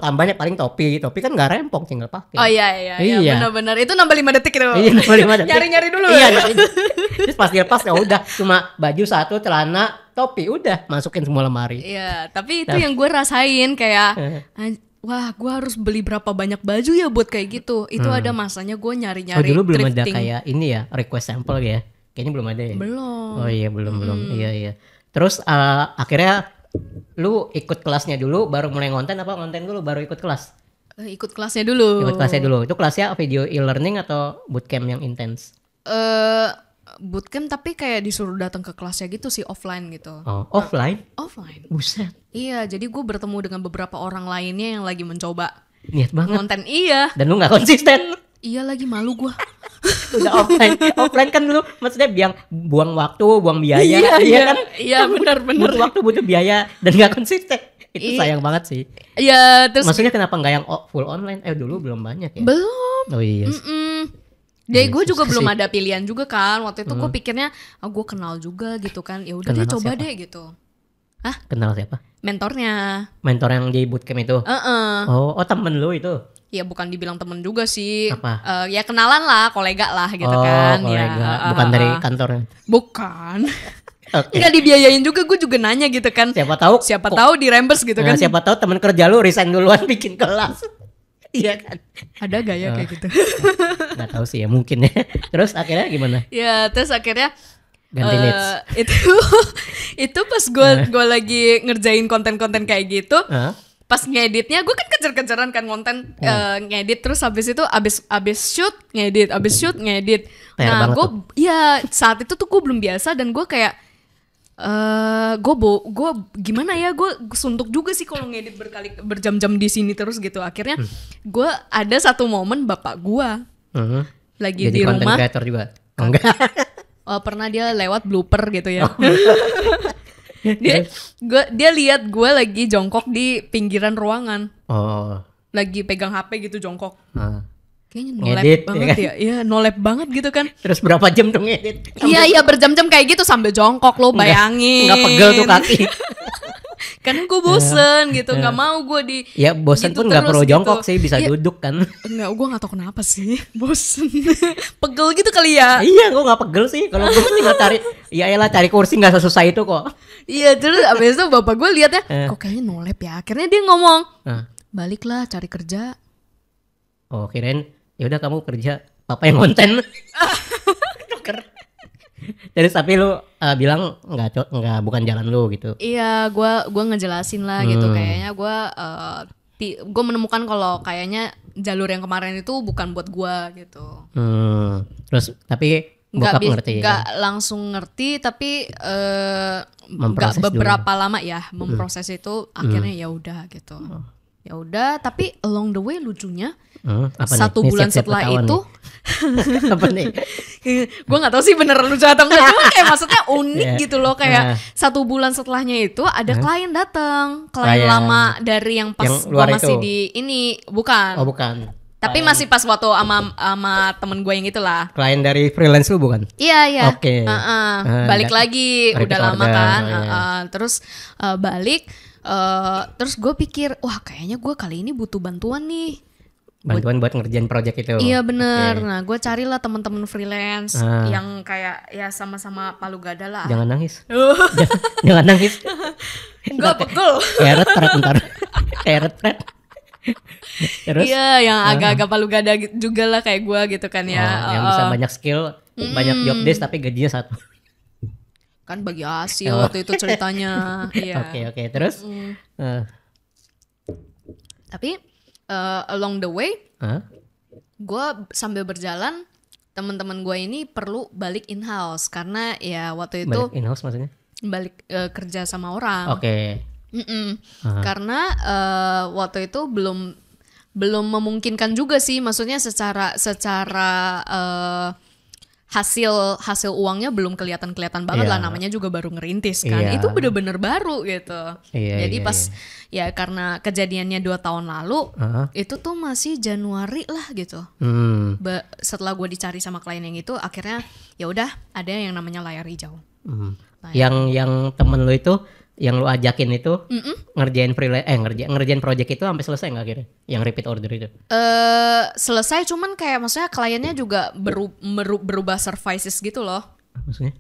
Speaker 1: tambahnya paling topi kan nggak rempong, tinggal pakai.
Speaker 2: Oh iya. Bener-bener itu nambah 5 detik itu.
Speaker 1: Iya, nambah 5 detik.
Speaker 2: Nyari dulu.
Speaker 1: Iya. Terus pas dilepas ya udah cuma baju satu, celana, topi, udah masukin semua lemari.
Speaker 2: Iya, tapi itu yang gue rasain kayak wah, gue harus beli berapa banyak baju ya buat kayak gitu. Itu ada masanya gue nyari-nyari.
Speaker 1: Oh, dulu belum
Speaker 2: thrifting.
Speaker 1: ada kayak ini ya, request sample ya. Kayaknya belum ada ya.
Speaker 2: Belum.
Speaker 1: Oh iya, belum. Iya. Terus akhirnya lu ikut kelasnya dulu baru mulai ngonten dulu baru ikut kelas?
Speaker 2: Ikut kelasnya dulu.
Speaker 1: Itu kelasnya video e-learning atau bootcamp yang intens?
Speaker 2: Bootcamp tapi kayak disuruh datang ke kelasnya gitu sih, offline gitu.
Speaker 1: Oh, offline?
Speaker 2: Offline.
Speaker 1: Buset.
Speaker 2: Iya, jadi gue bertemu dengan beberapa orang lainnya yang lagi mencoba
Speaker 1: niat banget
Speaker 2: konten. Iya.
Speaker 1: Dan lu gak konsisten.
Speaker 2: Iya, lagi malu gue.
Speaker 1: Udah offline kan dulu maksudnya buang waktu, buang biaya.
Speaker 2: Iya
Speaker 1: kan?
Speaker 2: Iya benar.
Speaker 1: Butuh waktu, butuh biaya dan gak konsisten. Itu sayang banget sih.
Speaker 2: Iya, terus
Speaker 1: maksudnya kenapa gak yang full online? Dulu belum banyak ya.
Speaker 2: Belum.
Speaker 1: Oh iya.
Speaker 2: Jadi gue juga belum ada pilihan juga kan. Waktu itu gue pikirnya gue kenal juga gitu kan. Ya udah deh coba deh gitu. Hah?
Speaker 1: Kenal siapa?
Speaker 2: Mentornya.
Speaker 1: Mentor yang di bootcamp itu? Oh temen lu itu?
Speaker 2: Ya bukan dibilang temen juga sih.
Speaker 1: Apa?
Speaker 2: Ya kenalan lah, kolega lah gitu kan.
Speaker 1: Kolega.
Speaker 2: Ya,
Speaker 1: bukan dari kantornya?
Speaker 2: Bukan.
Speaker 1: Okay.
Speaker 2: Nggak dibiayain juga, gue juga nanya gitu kan.
Speaker 1: Siapa tahu
Speaker 2: di reimburse gitu kan.
Speaker 1: Siapa tahu teman kerja lu resign duluan bikin kelas. Iya kan?
Speaker 2: Ada gak ya kayak gitu?
Speaker 1: Nggak tahu sih ya, mungkin ya. Terus akhirnya gimana?
Speaker 2: Ya terus akhirnya
Speaker 1: ganti niche.
Speaker 2: Itu pas gue lagi ngerjain konten-konten kayak gitu. Pas ngeditnya gue kan kejar-kejaran kan konten, ngedit terus habis itu abis shoot ngedit. Nah gue saat itu tuh gue belum biasa dan gue kayak gue gimana ya, gue suntuk juga sih kalau ngedit berjam-jam di sini terus gitu. Akhirnya gue ada satu momen bapak gue lagi
Speaker 1: jadi
Speaker 2: di rumah.
Speaker 1: Jadi content creator juga? Oh, enggak.
Speaker 2: Pernah dia lewat blooper gitu ya. Dia lihat gue lagi jongkok di pinggiran ruangan. Lagi pegang HP gitu jongkok. Kayaknya nolep banget ya. Iya, nolep banget gitu kan.
Speaker 1: Terus berapa jam tuh ngedit?
Speaker 2: Iya berjam-jam kayak gitu sambil jongkok, lo bayangin.
Speaker 1: Enggak pegel tuh kaki.
Speaker 2: Kan gue bosen gitu, nggak mau gue di.
Speaker 1: Ya bosen gitu pun nggak perlu jongkok sih, bisa duduk kan.
Speaker 2: Enggak, gue nggak tahu kenapa sih bosen. Pegel gitu kali ya.
Speaker 1: Iya, gue nggak pegel sih. Kalau gue tinggal cari kursi nggak sesusah itu kok.
Speaker 2: Iya, terus abis itu bapak gue liatnya, kok kayaknya nolep ya. Akhirnya dia ngomong, baliklah cari kerja.
Speaker 1: Oh, kirain ya udah kamu kerja, papa yang konten. Tuker. Terus tapi lu bilang nggak bukan jalan lu gitu.
Speaker 2: Iya, gua ngejelasin lah gitu, kayaknya gue menemukan kalau kayaknya jalur yang kemarin itu bukan buat gua gitu.
Speaker 1: Terus tapi bokap ngerti
Speaker 2: nggak
Speaker 1: ya?
Speaker 2: langsung ngerti, tapi
Speaker 1: Memproses
Speaker 2: nggak beberapa
Speaker 1: dulu.
Speaker 2: lama ya memproses itu, akhirnya ya udah gitu. Ya udah, tapi along the way lucunya
Speaker 1: Apa
Speaker 2: satu
Speaker 1: nih? Ini
Speaker 2: bulan
Speaker 1: siap-siap
Speaker 2: setelah
Speaker 1: ketahuan
Speaker 2: itu
Speaker 1: nih. Apa nih?
Speaker 2: gue nggak tahu sih bener lucu atau enggak, cuma kayak maksudnya unik
Speaker 1: Yeah.
Speaker 2: gitu loh, kayak 1 bulan setelahnya itu ada klien datang,
Speaker 1: Klien.
Speaker 2: klien lama dari yang pas
Speaker 1: Yang
Speaker 2: gue
Speaker 1: luar
Speaker 2: masih
Speaker 1: itu?
Speaker 2: di ini, bukan,
Speaker 1: Oh bukan.
Speaker 2: tapi
Speaker 1: Klien-
Speaker 2: masih pas waktu sama temen gue yang itulah.
Speaker 1: klien dari freelance lu bukan?
Speaker 2: Iya iya.
Speaker 1: Oke.
Speaker 2: Balik lagi,
Speaker 1: repeat
Speaker 2: udah lama
Speaker 1: order,
Speaker 2: kan.
Speaker 1: oh, iya.
Speaker 2: Terus balik, terus gue pikir, wah kayaknya gue kali ini butuh bantuan nih.
Speaker 1: Bantuan buat ngerjain project itu.
Speaker 2: Iya bener.
Speaker 1: Oke.
Speaker 2: Nah gue carilah teman-teman freelance yang kayak ya sama-sama palu gada lah.
Speaker 1: Jangan nangis. Jangan nangis.
Speaker 2: Enggak pegel.
Speaker 1: Kayak retret ntar. Kayak retret. Terus
Speaker 2: Iya, yang agak-agak palu gada juga lah kayak gue gitu kan ya.
Speaker 1: yang bisa banyak skill, banyak job desk tapi gajinya satu.
Speaker 2: Kan bagi hasil waktu itu ceritanya. Iya.
Speaker 1: Oke, terus?
Speaker 2: Tapi along the way,
Speaker 1: Hah?
Speaker 2: gue sambil berjalan, teman-teman gue ini perlu balik in house karena ya waktu itu
Speaker 1: Balik in-house maksudnya?
Speaker 2: balik kerja sama orang.
Speaker 1: Oke.
Speaker 2: Karena waktu itu belum memungkinkan juga sih, maksudnya secara hasil uangnya belum kelihatan banget
Speaker 1: Iya.
Speaker 2: lah, namanya juga baru ngerintis kan.
Speaker 1: Iya.
Speaker 2: Itu bener-bener baru gitu.
Speaker 1: Iya,
Speaker 2: Jadi
Speaker 1: iya,
Speaker 2: pas ya karena kejadiannya 2 tahun lalu, itu tuh masih Januari lah gitu. Setelah gue dicari sama klien yang itu, akhirnya ya udah ada yang namanya layar hijau.
Speaker 1: Yang temen lu itu, yang lu ajakin itu ngerjain freelance, ngerjain project itu sampai selesai nggak akhirnya? Yang repeat order itu?
Speaker 2: Selesai, cuman kayak maksudnya kliennya juga berubah services gitu loh.
Speaker 1: Maksudnya?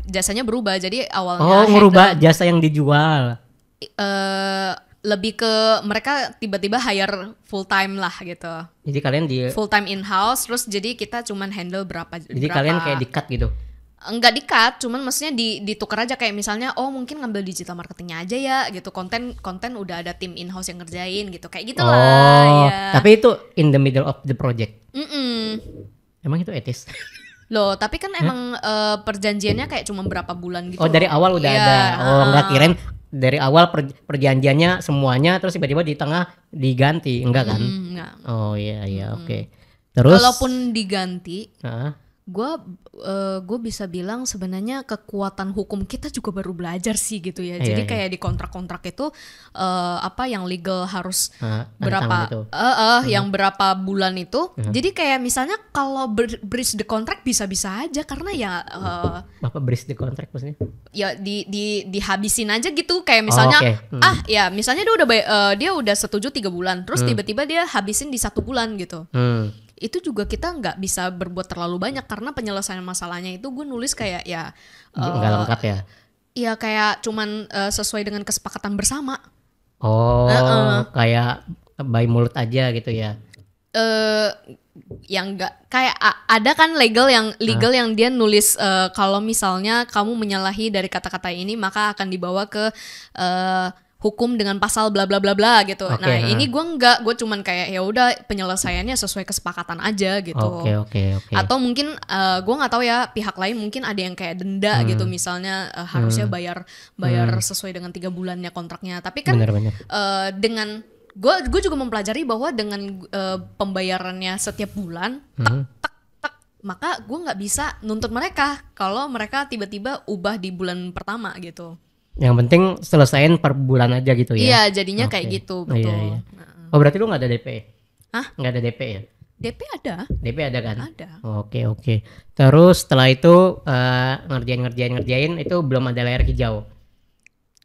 Speaker 2: Jasanya berubah, jadi awalnya
Speaker 1: Oh, ngerubah jasa yang dijual.
Speaker 2: lebih ke mereka tiba-tiba hire full time lah gitu,
Speaker 1: Jadi kalian
Speaker 2: full time in house, terus jadi kita cuman handle berapa.
Speaker 1: kalian kayak di-cut gitu.
Speaker 2: Enggak di-cut, cuman maksudnya ditukar aja, kayak misalnya mungkin ngambil digital marketingnya aja ya gitu, konten udah ada tim in house yang ngerjain gitu, kayak gitu lah ya.
Speaker 1: Tapi itu in the middle of the project. Emang itu etis?
Speaker 2: Loh, tapi kan emang perjanjiannya kayak cuma berapa bulan gitu.
Speaker 1: Oh, dari awal udah
Speaker 2: Iya,
Speaker 1: ada. Oh, enggak, kirain dari awal perjanjiannya semuanya terus tiba-tiba di tengah diganti, enggak kan?
Speaker 2: enggak.
Speaker 1: Oh iya, oke. Terus
Speaker 2: Kalaupun diganti,
Speaker 1: Hah?
Speaker 2: gue bisa bilang sebenarnya kekuatan hukum kita juga baru belajar sih gitu ya.
Speaker 1: Iya,
Speaker 2: Jadi
Speaker 1: iya.
Speaker 2: kayak di kontrak-kontrak itu yang legal harus
Speaker 1: Ada
Speaker 2: berapa
Speaker 1: tangan itu.
Speaker 2: yang berapa bulan itu. Jadi kayak misalnya kalau breach the contract bisa-bisa aja, karena ya
Speaker 1: Bapak breach the contract maksudnya?
Speaker 2: ya dihabisin aja gitu, kayak misalnya
Speaker 1: oke.
Speaker 2: ya misalnya dia udah setuju 3 bulan, terus tiba-tiba dia habisin di 1 bulan gitu. Itu juga kita nggak bisa berbuat terlalu banyak, karena penyelesaian masalahnya itu gue nulis kayak ya
Speaker 1: Enggak lengkap ya?
Speaker 2: ya kayak cuman sesuai dengan kesepakatan bersama.
Speaker 1: Oh, kayak by mulut aja gitu ya?
Speaker 2: Yang enggak kayak ada kan legal yang dia nulis kalau misalnya kamu menyalahi dari kata-kata ini maka akan dibawa ke hukum dengan pasal bla bla bla bla gitu.
Speaker 1: Oke,
Speaker 2: Nah, ini gue enggak, gue cuman kayak ya udah penyelesaiannya sesuai kesepakatan aja gitu.
Speaker 1: Oke.
Speaker 2: Atau mungkin gue nggak tahu ya, pihak lain mungkin ada yang kayak denda gitu, misalnya harusnya bayar sesuai dengan 3 bulannya kontraknya. Tapi kan
Speaker 1: Bener-bener.
Speaker 2: dengan gue juga mempelajari bahwa dengan pembayarannya setiap bulan tak, maka gue nggak bisa nuntut mereka kalau mereka tiba-tiba ubah di bulan pertama gitu.
Speaker 1: Yang penting selesain per bulan aja gitu ya?
Speaker 2: Iya, jadinya kayak
Speaker 1: Oke.
Speaker 2: gitu,
Speaker 1: Oh,
Speaker 2: betul.
Speaker 1: iya. Oh, berarti lu gak ada DP?
Speaker 2: Hah?
Speaker 1: Gak ada DP ya?
Speaker 2: DP ada.
Speaker 1: DP ada kan?
Speaker 2: Ada.
Speaker 1: Oke. Terus setelah itu ngerjain itu belum ada layar hijau?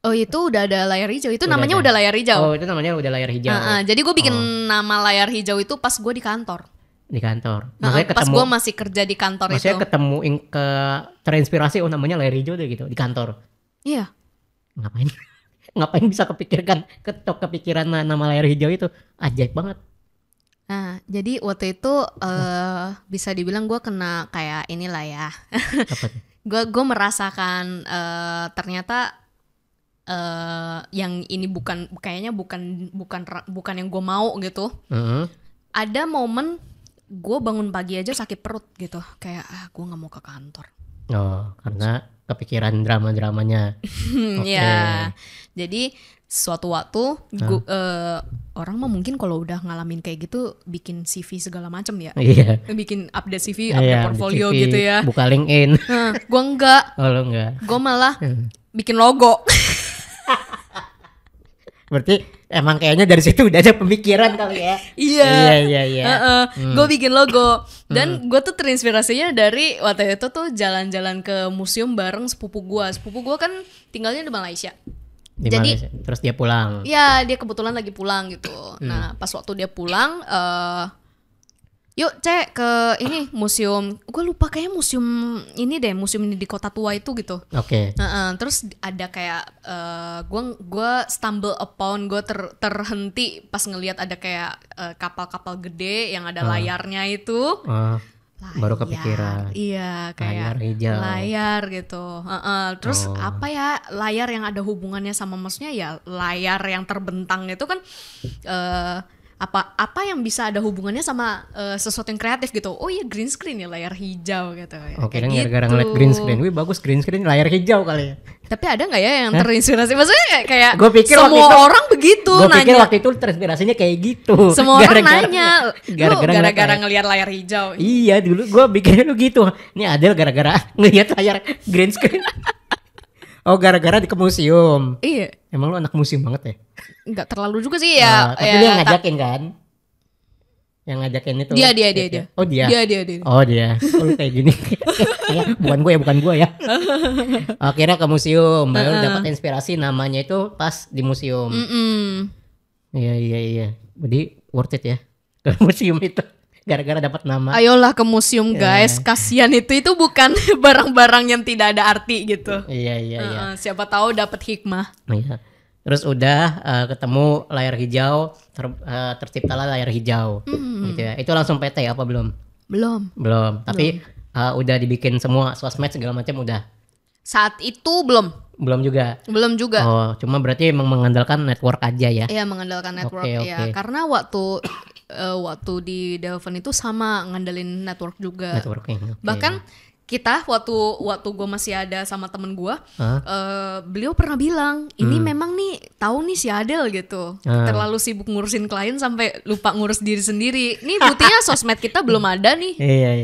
Speaker 2: Oh, itu udah ada layar hijau. Itu namanya udah layar hijau.
Speaker 1: Oh, itu namanya udah layar hijau.
Speaker 2: Jadi gue bikin nama layar hijau itu pas gue di kantor.
Speaker 1: Di kantor. Maksudnya
Speaker 2: Pas
Speaker 1: ketemu,
Speaker 2: gue masih kerja di kantor itu.
Speaker 1: maksudnya ketemu terinspirasi, oh namanya layar hijau deh gitu di kantor.
Speaker 2: Iya.
Speaker 1: Ngapain bisa kepikiran nama layar hijau itu? Ajaib banget.
Speaker 2: Nah, jadi waktu itu bisa dibilang gue kena kayak inilah ya.
Speaker 1: Apa tuh?
Speaker 2: Gue merasakan ternyata yang ini kayaknya bukan yang gue mau gitu. Ada momen gue bangun pagi aja sakit perut gitu, kayak gue nggak mau ke kantor.
Speaker 1: Oh, karena kepikiran drama-dramanya. Oke.
Speaker 2: Ya, jadi suatu waktu orang mah mungkin kalau udah ngalamin kayak gitu bikin CV segala macam ya.
Speaker 1: Iya.
Speaker 2: Bikin update CV,
Speaker 1: Iya,
Speaker 2: update portfolio
Speaker 1: CV,
Speaker 2: gitu ya.
Speaker 1: Buka LinkedIn.
Speaker 2: Nah, gue enggak.
Speaker 1: Oh, lo enggak.
Speaker 2: Gue malah bikin logo.
Speaker 1: Berarti emang kayaknya dari situ udah ada pemikiran kali ya.
Speaker 2: Iya. Gue bikin logo. Dan gue tuh terinspirasinya dari waktu itu tuh jalan-jalan ke museum bareng sepupu gue. Sepupu gue kan tinggalnya di Malaysia. Jadi
Speaker 1: terus dia pulang.
Speaker 2: ya dia kebetulan lagi pulang gitu. Nah pas waktu dia pulang, yuk Cek ke ini museum. Gue lupa kayaknya museum ini di Kota Tua itu gitu.
Speaker 1: Oke.
Speaker 2: Terus ada kayak gue stumble upon, gue terhenti pas ngelihat ada kayak kapal-kapal gede yang ada layarnya itu.
Speaker 1: Baru kepikiran.
Speaker 2: Iya,
Speaker 1: Layar
Speaker 2: kayak
Speaker 1: hijau.
Speaker 2: layar gitu. Terus apa ya layar yang ada hubungannya sama, maksudnya ya layar yang terbentang itu kan apa yang bisa ada hubungannya sama sesuatu yang kreatif gitu. Oh iya, green screen ya, layar hijau gitu ya.
Speaker 1: Oke, kan gara-gara ngeliat green screen. Wih, bagus green screen layar hijau kali ya.
Speaker 2: Tapi ada nggak ya yang terinspirasi? Maksudnya kayak
Speaker 1: Gua pikir
Speaker 2: semua orang begitu
Speaker 1: Gue
Speaker 2: nanya.
Speaker 1: pikir waktu itu terinspirasinya kayak gitu.
Speaker 2: Semua orang nanya, lu gara-gara
Speaker 1: ngeliat
Speaker 2: ngelihat layar hijau.
Speaker 1: Iya, dulu gue pikirnya lu gitu. Ini Adel gara-gara ngeliat layar green screen. Oh, gara-gara di ke museum.
Speaker 2: Iya,
Speaker 1: Emang lu anak museum banget ya?
Speaker 2: nggak terlalu juga sih ya.
Speaker 1: Tapi dia yang ngajakin kan? Yang ngajakin itu.
Speaker 2: Dia.
Speaker 1: Oh, dia.
Speaker 2: Dia.
Speaker 1: Oh, dia. Oh, lu kayak gini. bukan gue ya. Akhirnya ke museum, baru dapat inspirasi, namanya itu pas di museum. Iya. Jadi worth it ya ke museum itu. Gara-gara dapat nama.
Speaker 2: Ayolah ke museum guys, kasihan itu bukan barang-barang yang tidak ada arti gitu.
Speaker 1: Iya.
Speaker 2: Siapa tahu dapat hikmah.
Speaker 1: Iya. Terus udah ketemu layar hijau, terciptalah layar hijau, gitu ya. Itu langsung PT apa belum? Belum. Tapi udah dibikin semua sosmed segala macam udah.
Speaker 2: Saat itu belum
Speaker 1: juga. Oh, cuma berarti emang mengandalkan network aja ya?
Speaker 2: Iya, mengandalkan network.
Speaker 1: Oke.
Speaker 2: Ya. Karena waktu di Delven itu sama ngandelin network juga.
Speaker 1: Networking. Okay.
Speaker 2: Bahkan kita waktu gue masih ada sama temen gue, beliau pernah bilang ini memang nih tahu nih si Adel gitu, terlalu sibuk ngurusin klien sampai lupa ngurus diri sendiri. Nih buktinya sosmed kita belum ada nih.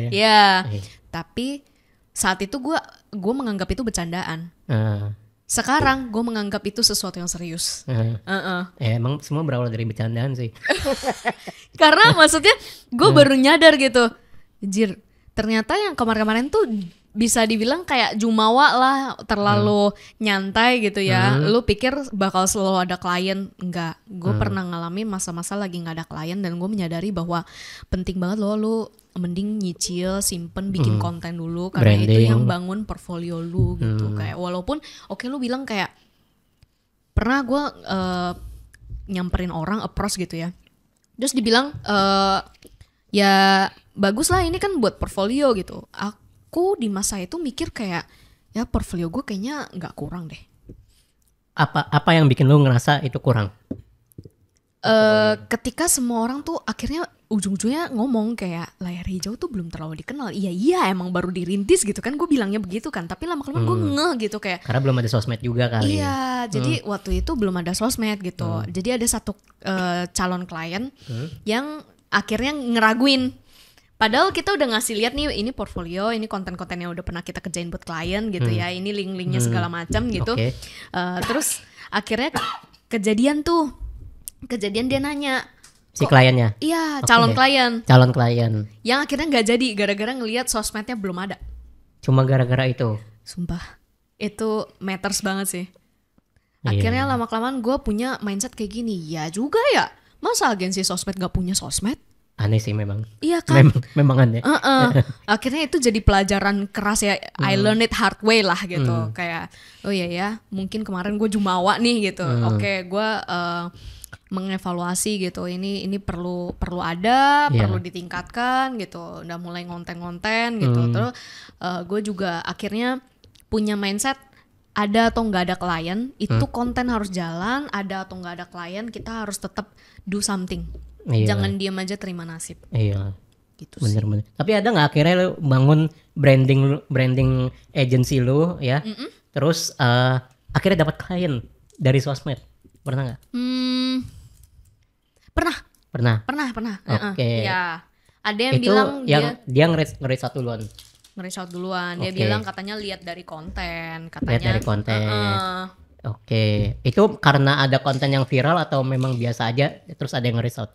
Speaker 2: Iya. Tapi saat itu gue menganggap itu bercandaan. Sekarang gue menganggap itu sesuatu yang serius.
Speaker 1: Emang semua berawal dari bercandaan sih.
Speaker 2: Karena maksudnya gue baru nyadar gitu, Jir, ternyata yang kemarin-kemarin tuh bisa dibilang kayak jumawa lah, terlalu nyantai gitu ya. Lu pikir bakal selalu ada klien? Enggak. Gue pernah ngalamin masa-masa lagi gak ada klien dan gue menyadari bahwa penting banget lu mending nyicil, simpen, bikin konten dulu, karena
Speaker 1: Branding.
Speaker 2: itu yang bangun portfolio lu gitu. Kayak walaupun lu bilang kayak pernah gue nyamperin orang approach gitu ya, terus dibilang ya bagus lah ini kan buat portfolio gitu. Aku di masa itu mikir kayak ya portfolio gue kayaknya nggak kurang deh.
Speaker 1: Apa yang bikin lu ngerasa itu kurang?
Speaker 2: Ketika semua orang tuh akhirnya ujung-ujungnya ngomong kayak layar hijau tuh belum terlalu dikenal. Iya emang baru dirintis gitu kan, gue bilangnya begitu kan. Tapi lama-kelamaan gue ngeh gitu kayak.
Speaker 1: Karena belum ada sosmed juga kali.
Speaker 2: Iya, jadi waktu itu belum ada sosmed gitu. Jadi ada satu calon klien yang akhirnya ngeraguin. Padahal kita udah ngasih lihat nih, ini portfolio, ini konten-konten yang udah pernah kita kerjain buat klien gitu ya. Ini link-linknya segala macam gitu.
Speaker 1: Okay.
Speaker 2: Terus akhirnya kejadian dia nanya.
Speaker 1: Si kliennya?
Speaker 2: Iya, calon klien.
Speaker 1: Calon klien.
Speaker 2: Yang akhirnya nggak jadi gara-gara ngelihat sosmednya belum ada.
Speaker 1: Cuma gara-gara itu?
Speaker 2: Sumpah, itu matters banget sih. Akhirnya lama-kelamaan gue punya mindset kayak gini. Ya juga ya, masa agensi sosmed gak punya sosmed?
Speaker 1: Aneh sih memang.
Speaker 2: Iya kan?
Speaker 1: Memang aneh.
Speaker 2: Akhirnya itu jadi pelajaran keras ya. I learn it hard way lah gitu. Kayak oh iya ya, mungkin kemarin gue jumawa nih gitu. Oke, gue mengevaluasi gitu, ini perlu ada,
Speaker 1: Iya.
Speaker 2: perlu ditingkatkan gitu, udah mulai ngonten-ngonten gitu. Terus gue juga akhirnya punya mindset, ada atau nggak ada klien itu konten harus jalan, ada atau nggak ada klien kita harus tetap do something.
Speaker 1: Iya.
Speaker 2: Jangan diam aja terima nasib
Speaker 1: Iya.
Speaker 2: gitu sih.
Speaker 1: Bener-bener. Tapi ada nggak akhirnya lu bangun branding agency lu ya? Terus akhirnya dapat klien dari sosmed. Pernah nggak?
Speaker 2: Pernah.
Speaker 1: Pernah.
Speaker 2: Heeh.
Speaker 1: Oke.
Speaker 2: Ya. Ada yang
Speaker 1: Itu
Speaker 2: bilang
Speaker 1: dia nge-reach satu duluan.
Speaker 2: nge-reach out duluan. Dia
Speaker 1: Oke.
Speaker 2: bilang katanya lihat dari konten, katanya.
Speaker 1: Lihat dari konten.
Speaker 2: Heeh.
Speaker 1: Oke. Itu karena ada konten yang viral atau memang biasa aja terus ada yang nge-reach out?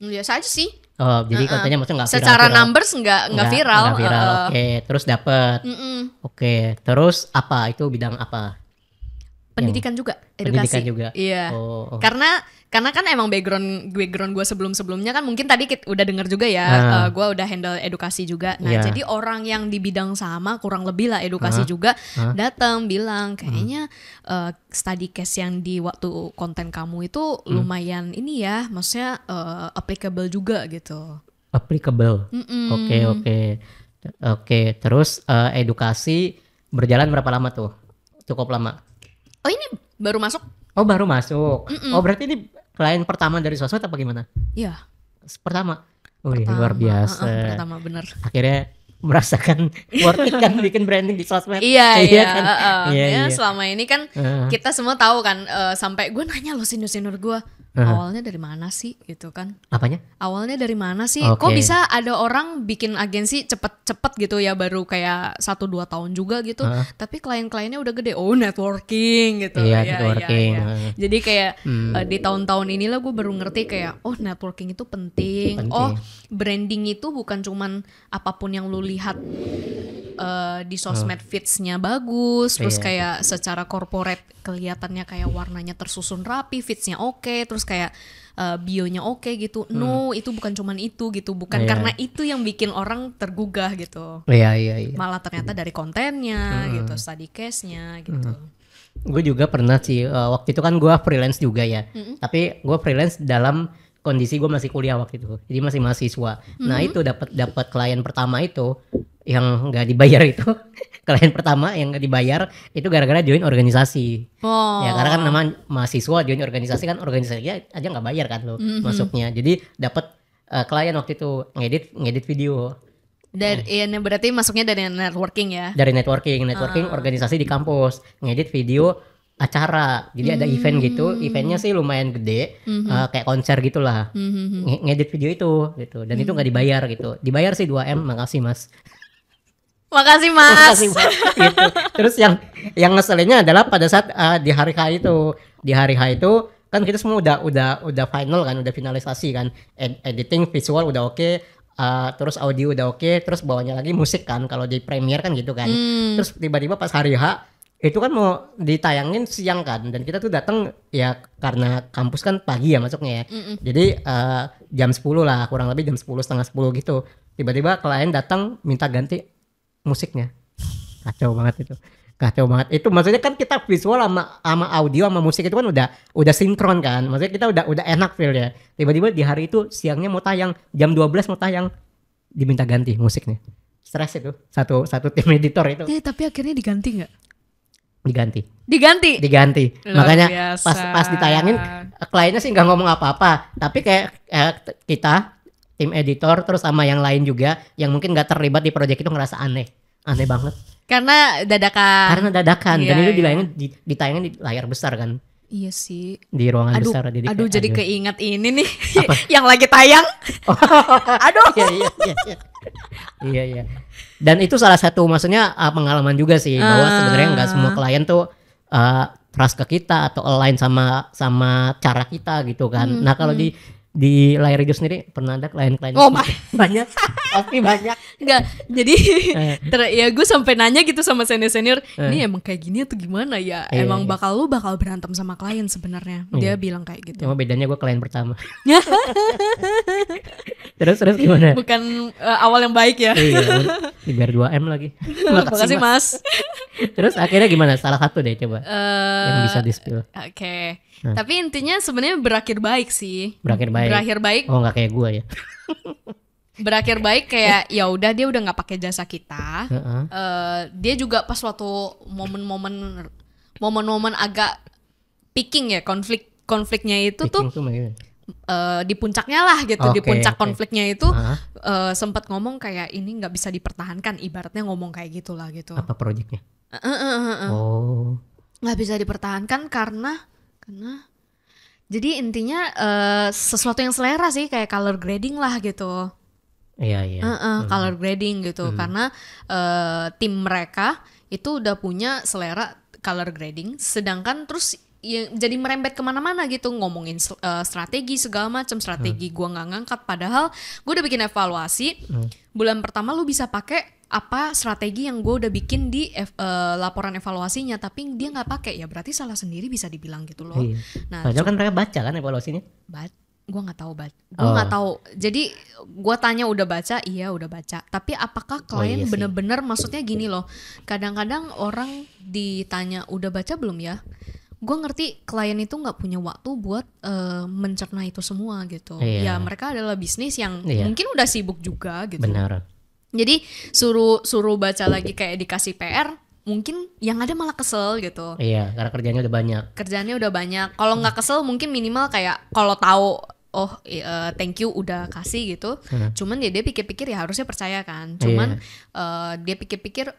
Speaker 2: Biasa aja sih.
Speaker 1: Oh, jadi kontennya maksudnya nggak viral.
Speaker 2: Secara numbers nggak viral.
Speaker 1: Nggak viral. Oke, terus dapet. Oke, terus apa? Itu bidang apa?
Speaker 2: Pendidikan juga, edukasi.
Speaker 1: Pendidikan juga.
Speaker 2: Iya.
Speaker 1: Oh.
Speaker 2: Karena kan emang background gue sebelumnya kan mungkin tadi udah dengar juga ya, gue udah handle edukasi juga. Nah,
Speaker 1: Iya.
Speaker 2: jadi orang yang di bidang sama kurang lebih lah edukasi juga datang bilang kayaknya study case yang di waktu konten kamu itu lumayan ini ya, maksudnya applicable juga gitu.
Speaker 1: Applicable. Oke, terus edukasi berjalan berapa lama tuh? Cukup lama.
Speaker 2: Oh ini baru masuk?
Speaker 1: Oh, baru masuk. Oh, berarti ini klien pertama dari sosmed apa gimana?
Speaker 2: Iya.
Speaker 1: Pertama. Wih, luar biasa.
Speaker 2: Pertama bener.
Speaker 1: Akhirnya merasakan worth it kan bikin branding di sosmed.
Speaker 2: Iya,
Speaker 1: kan?
Speaker 2: Ya, selama ini kan kita semua tahu kan, sampai gue nanya lo senior gue, awalnya dari mana sih gitu kan?
Speaker 1: Apanya?
Speaker 2: Awalnya dari mana sih?
Speaker 1: Oke.
Speaker 2: Kok bisa ada orang bikin agensi cepet-cepet gitu ya, baru kayak 1-2 tahun juga gitu, tapi klien-kliennya udah gede. Oh, networking gitu.
Speaker 1: Iya,
Speaker 2: Ya,
Speaker 1: networking.
Speaker 2: ya. Jadi kayak di tahun-tahun inilah gue baru ngerti kayak, oh networking itu penting. Oh, branding itu bukan cuman apapun yang lu lihat di sosmed feeds-nya bagus, terus kayak secara corporate kelihatannya kayak warnanya tersusun rapi, feeds-nya oke, terus kayak bio-nya oke gitu. No, itu bukan cuman itu gitu, bukan karena itu yang bikin orang tergugah gitu.
Speaker 1: Iya.
Speaker 2: Malah ternyata dari kontennya gitu, study case-nya gitu.
Speaker 1: Gue juga pernah sih, waktu itu kan gue freelance juga ya. Tapi gue freelance dalam kondisi gue masih kuliah waktu itu, jadi masih mahasiswa. Nah itu dapat klien pertama itu yang nggak dibayar itu. Klien pertama yang nggak dibayar itu gara-gara join organisasi. Ya karena kan nama mahasiswa join organisasi kan, organisasinya aja nggak bayar kan lo masuknya. Jadi dapat klien waktu itu ngedit video.
Speaker 2: Dari berarti masuknya dari networking ya?
Speaker 1: Dari networking organisasi di kampus, ngedit video acara. Jadi ada event gitu, eventnya sih lumayan gede, kayak konser gitulah. Ngedit video itu gitu, dan itu nggak dibayar gitu. Dibayar sih 2M, makasih mas.
Speaker 2: Makasih mas.
Speaker 1: Makasih mas. Gitu. Terus yang ngeselinnya adalah pada saat di hari H itu kan kita semua udah final kan, udah finalisasi kan, editing visual udah oke. Terus audio udah oke, terus bawahnya lagi musik kan, kalau di Premiere kan gitu kan. Terus tiba-tiba pas hari H itu kan mau ditayangin siang kan, dan kita tuh datang ya karena kampus kan pagi ya masuknya ya. Jadi jam 10 lah, kurang lebih jam 10, setengah 10 gitu. Tiba-tiba klien datang minta ganti musiknya. Kacau banget itu. Itu maksudnya kan kita visual sama audio sama musik itu kan udah sinkron kan. Maksudnya kita udah enak feel ya. Tiba-tiba di hari itu siangnya mau tayang, jam 12 mau tayang, diminta ganti musiknya. Stres itu. Satu tim editor itu.
Speaker 2: Tapi akhirnya diganti nggak?
Speaker 1: Diganti.
Speaker 2: Luar
Speaker 1: Makanya
Speaker 2: biasa.
Speaker 1: pas ditayangin kliennya sih nggak ngomong apa-apa, tapi kayak kita tim editor terus sama yang lain juga yang mungkin nggak terlibat di proyek itu ngerasa aneh banget.
Speaker 2: Karena dadakan.
Speaker 1: Dan itu ditayangin di layar besar kan.
Speaker 2: Iya sih.
Speaker 1: Di ruangan besar.
Speaker 2: Jadi keinget ini nih yang lagi tayang. Aduh.
Speaker 1: Iya. Dan itu salah satu maksudnya pengalaman juga sih, bahwa sebenarnya nggak semua klien tuh trust ke kita atau align sama cara kita gitu kan. Nah kalau di layar hijau sendiri pernah ada klien-klien banyak, pasti banyak.
Speaker 2: Enggak, jadi ya gue sampai nanya gitu sama senior, ini emang kayak gini atau gimana ya? Emang lu bakal berantem sama klien sebenarnya. Dia bilang kayak gitu.
Speaker 1: Cuma bedanya gue klien pertama. terus gimana?
Speaker 2: Bukan awal yang baik ya.
Speaker 1: Iya, dibayar 2M lagi.
Speaker 2: Makasih mas.
Speaker 1: Terus akhirnya gimana? Salah satu deh coba yang bisa di-spill.
Speaker 2: Oke. Tapi intinya sebenarnya berakhir baik sih.
Speaker 1: Berakhir baik.
Speaker 2: Berakhir baik.
Speaker 1: Oh, nggak kayak gue ya.
Speaker 2: Berakhir baik kayak ya udah dia udah nggak pakai jasa kita. Dia juga pas waktu momen-momen agak peaking ya, konfliknya itu
Speaker 1: Speaking
Speaker 2: tuh
Speaker 1: bagaimana?
Speaker 2: di puncaknya lah gitu. Di
Speaker 1: Oke,
Speaker 2: puncak
Speaker 1: oke.
Speaker 2: konfliknya itu sempat ngomong kayak ini nggak bisa dipertahankan, ibaratnya ngomong kayak gitulah gitu.
Speaker 1: Apa proyeknya? Oh,
Speaker 2: Nggak bisa dipertahankan karena jadi intinya sesuatu yang selera sih, kayak color grading lah gitu.
Speaker 1: iya iya.
Speaker 2: Color grading gitu, karena tim mereka itu udah punya selera color grading, sedangkan terus ya, jadi merembet kemana-mana gitu, ngomongin strategi segala macam, strategi gua nggak ngangkat, padahal gua udah bikin evaluasi. Bulan pertama lu bisa pakai apa strategi yang gue udah bikin di laporan evaluasinya, tapi dia nggak pakai, ya berarti salah sendiri bisa dibilang gitu loh.
Speaker 1: Iya.
Speaker 2: Nah,
Speaker 1: Padahal kan mereka baca kan evaluasinya.
Speaker 2: gue nggak tahu gue nggak tahu. Jadi gue tanya udah baca, iya udah baca. Tapi apakah klien
Speaker 1: iya sih.
Speaker 2: bener-bener, maksudnya gini loh. Kadang-kadang orang ditanya udah baca belum ya? Gue ngerti klien itu nggak punya waktu buat mencerna itu semua gitu.
Speaker 1: Iya.
Speaker 2: Ya mereka adalah bisnis yang
Speaker 1: Iya.
Speaker 2: mungkin udah sibuk juga gitu.
Speaker 1: Benar.
Speaker 2: Jadi suruh baca lagi kayak dikasih PR, mungkin yang ada malah kesel gitu.
Speaker 1: Iya, karena kerjanya udah banyak.
Speaker 2: Kerjaannya udah banyak. Kalau nggak kesel mungkin minimal kayak kalau tahu thank you udah kasih gitu. Cuman ya dia pikir-pikir ya harusnya percaya kan. Cuman dia pikir-pikir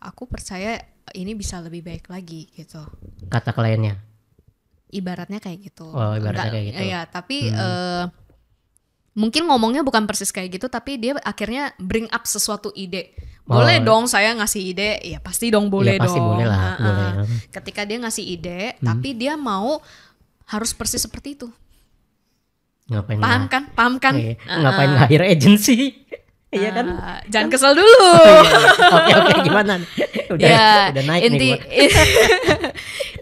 Speaker 2: aku percaya ini bisa lebih baik lagi gitu.
Speaker 1: Kata kliennya.
Speaker 2: Ibaratnya kayak gitu.
Speaker 1: Oh, ibaratnya kayak gitu.
Speaker 2: Iya, tapi mungkin ngomongnya bukan persis kayak gitu, tapi dia akhirnya bring up sesuatu ide. Boleh dong saya ngasih ide, ya pasti dong boleh
Speaker 1: Iya, pasti
Speaker 2: dong.
Speaker 1: boleh lah, boleh.
Speaker 2: Ketika dia ngasih ide, tapi dia mau harus persis seperti itu.
Speaker 1: Ngapain?
Speaker 2: Paham kan?
Speaker 1: Iya. Ngapain hire agency? Iya kan?
Speaker 2: Jangan kesel dulu.
Speaker 1: Oke, gimana? Udah naik nih gua.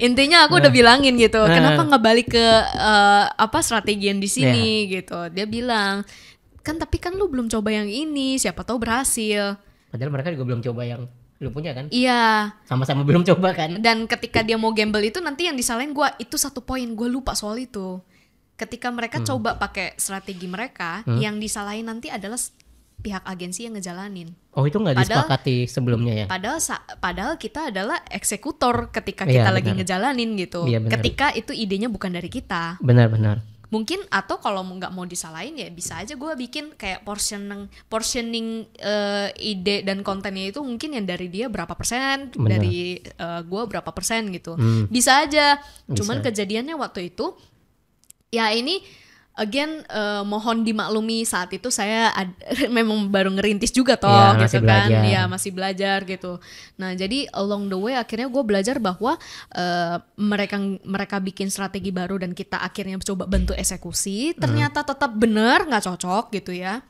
Speaker 2: Intinya aku udah bilangin gitu, kenapa nggak balik ke strategi yang di sini gitu. Dia bilang, kan tapi kan lu belum coba yang ini, siapa tahu berhasil.
Speaker 1: Padahal mereka juga belum coba yang lu punya kan?
Speaker 2: Iya.
Speaker 1: Sama-sama belum coba kan?
Speaker 2: Dan ketika dia mau gamble itu, nanti yang disalahin gue, itu satu poin, gue lupa soal itu. Ketika mereka coba pakai strategi mereka, yang disalahin nanti adalah pihak agensi yang ngejalanin.
Speaker 1: Oh, itu nggak disepakati sebelumnya ya?
Speaker 2: Padahal kita adalah eksekutor ketika
Speaker 1: Iya,
Speaker 2: kita lagi
Speaker 1: benar.
Speaker 2: ngejalanin gitu.
Speaker 1: Iya, benar.
Speaker 2: Ketika itu idenya bukan dari kita.
Speaker 1: Benar-benar.
Speaker 2: Mungkin atau kalau nggak mau disalahin ya bisa aja gue bikin kayak portioning ide dan kontennya itu mungkin yang dari dia berapa persen,
Speaker 1: Benar.
Speaker 2: dari gue berapa persen gitu. Bisa aja. Cuman kejadiannya waktu itu ya ini again mohon dimaklumi, saat itu saya memang baru ngerintis juga toh
Speaker 1: Iya,
Speaker 2: gitu
Speaker 1: masih
Speaker 2: kan.
Speaker 1: belajar.
Speaker 2: Ya masih belajar gitu. Nah jadi along the way akhirnya gue belajar bahwa mereka bikin strategi baru dan kita akhirnya coba bentuk eksekusi, ternyata tetap benar nggak cocok gitu ya.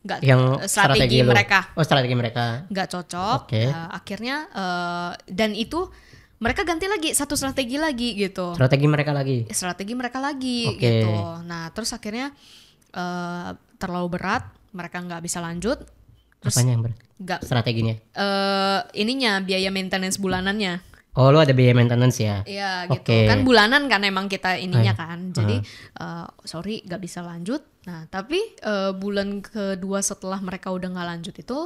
Speaker 2: Nggak,
Speaker 1: Yang
Speaker 2: strategi
Speaker 1: lu.
Speaker 2: mereka
Speaker 1: Oh, strategi mereka.
Speaker 2: nggak cocok.
Speaker 1: Oke.
Speaker 2: Akhirnya dan itu mereka ganti lagi satu strategi lagi gitu.
Speaker 1: Strategi mereka lagi.
Speaker 2: Oke. Gitu. Nah terus akhirnya terlalu berat, mereka nggak bisa lanjut. Terus
Speaker 1: Apanya yang berat?
Speaker 2: nggak
Speaker 1: Strateginya.
Speaker 2: ininya biaya maintenance bulanannya.
Speaker 1: Oh, lu ada biaya maintenance ya?
Speaker 2: Iya gitu.
Speaker 1: Oke.
Speaker 2: Kan bulanan kan emang kita ininya kan. Jadi sorry nggak bisa lanjut. Nah tapi bulan kedua setelah mereka udah nggak lanjut itu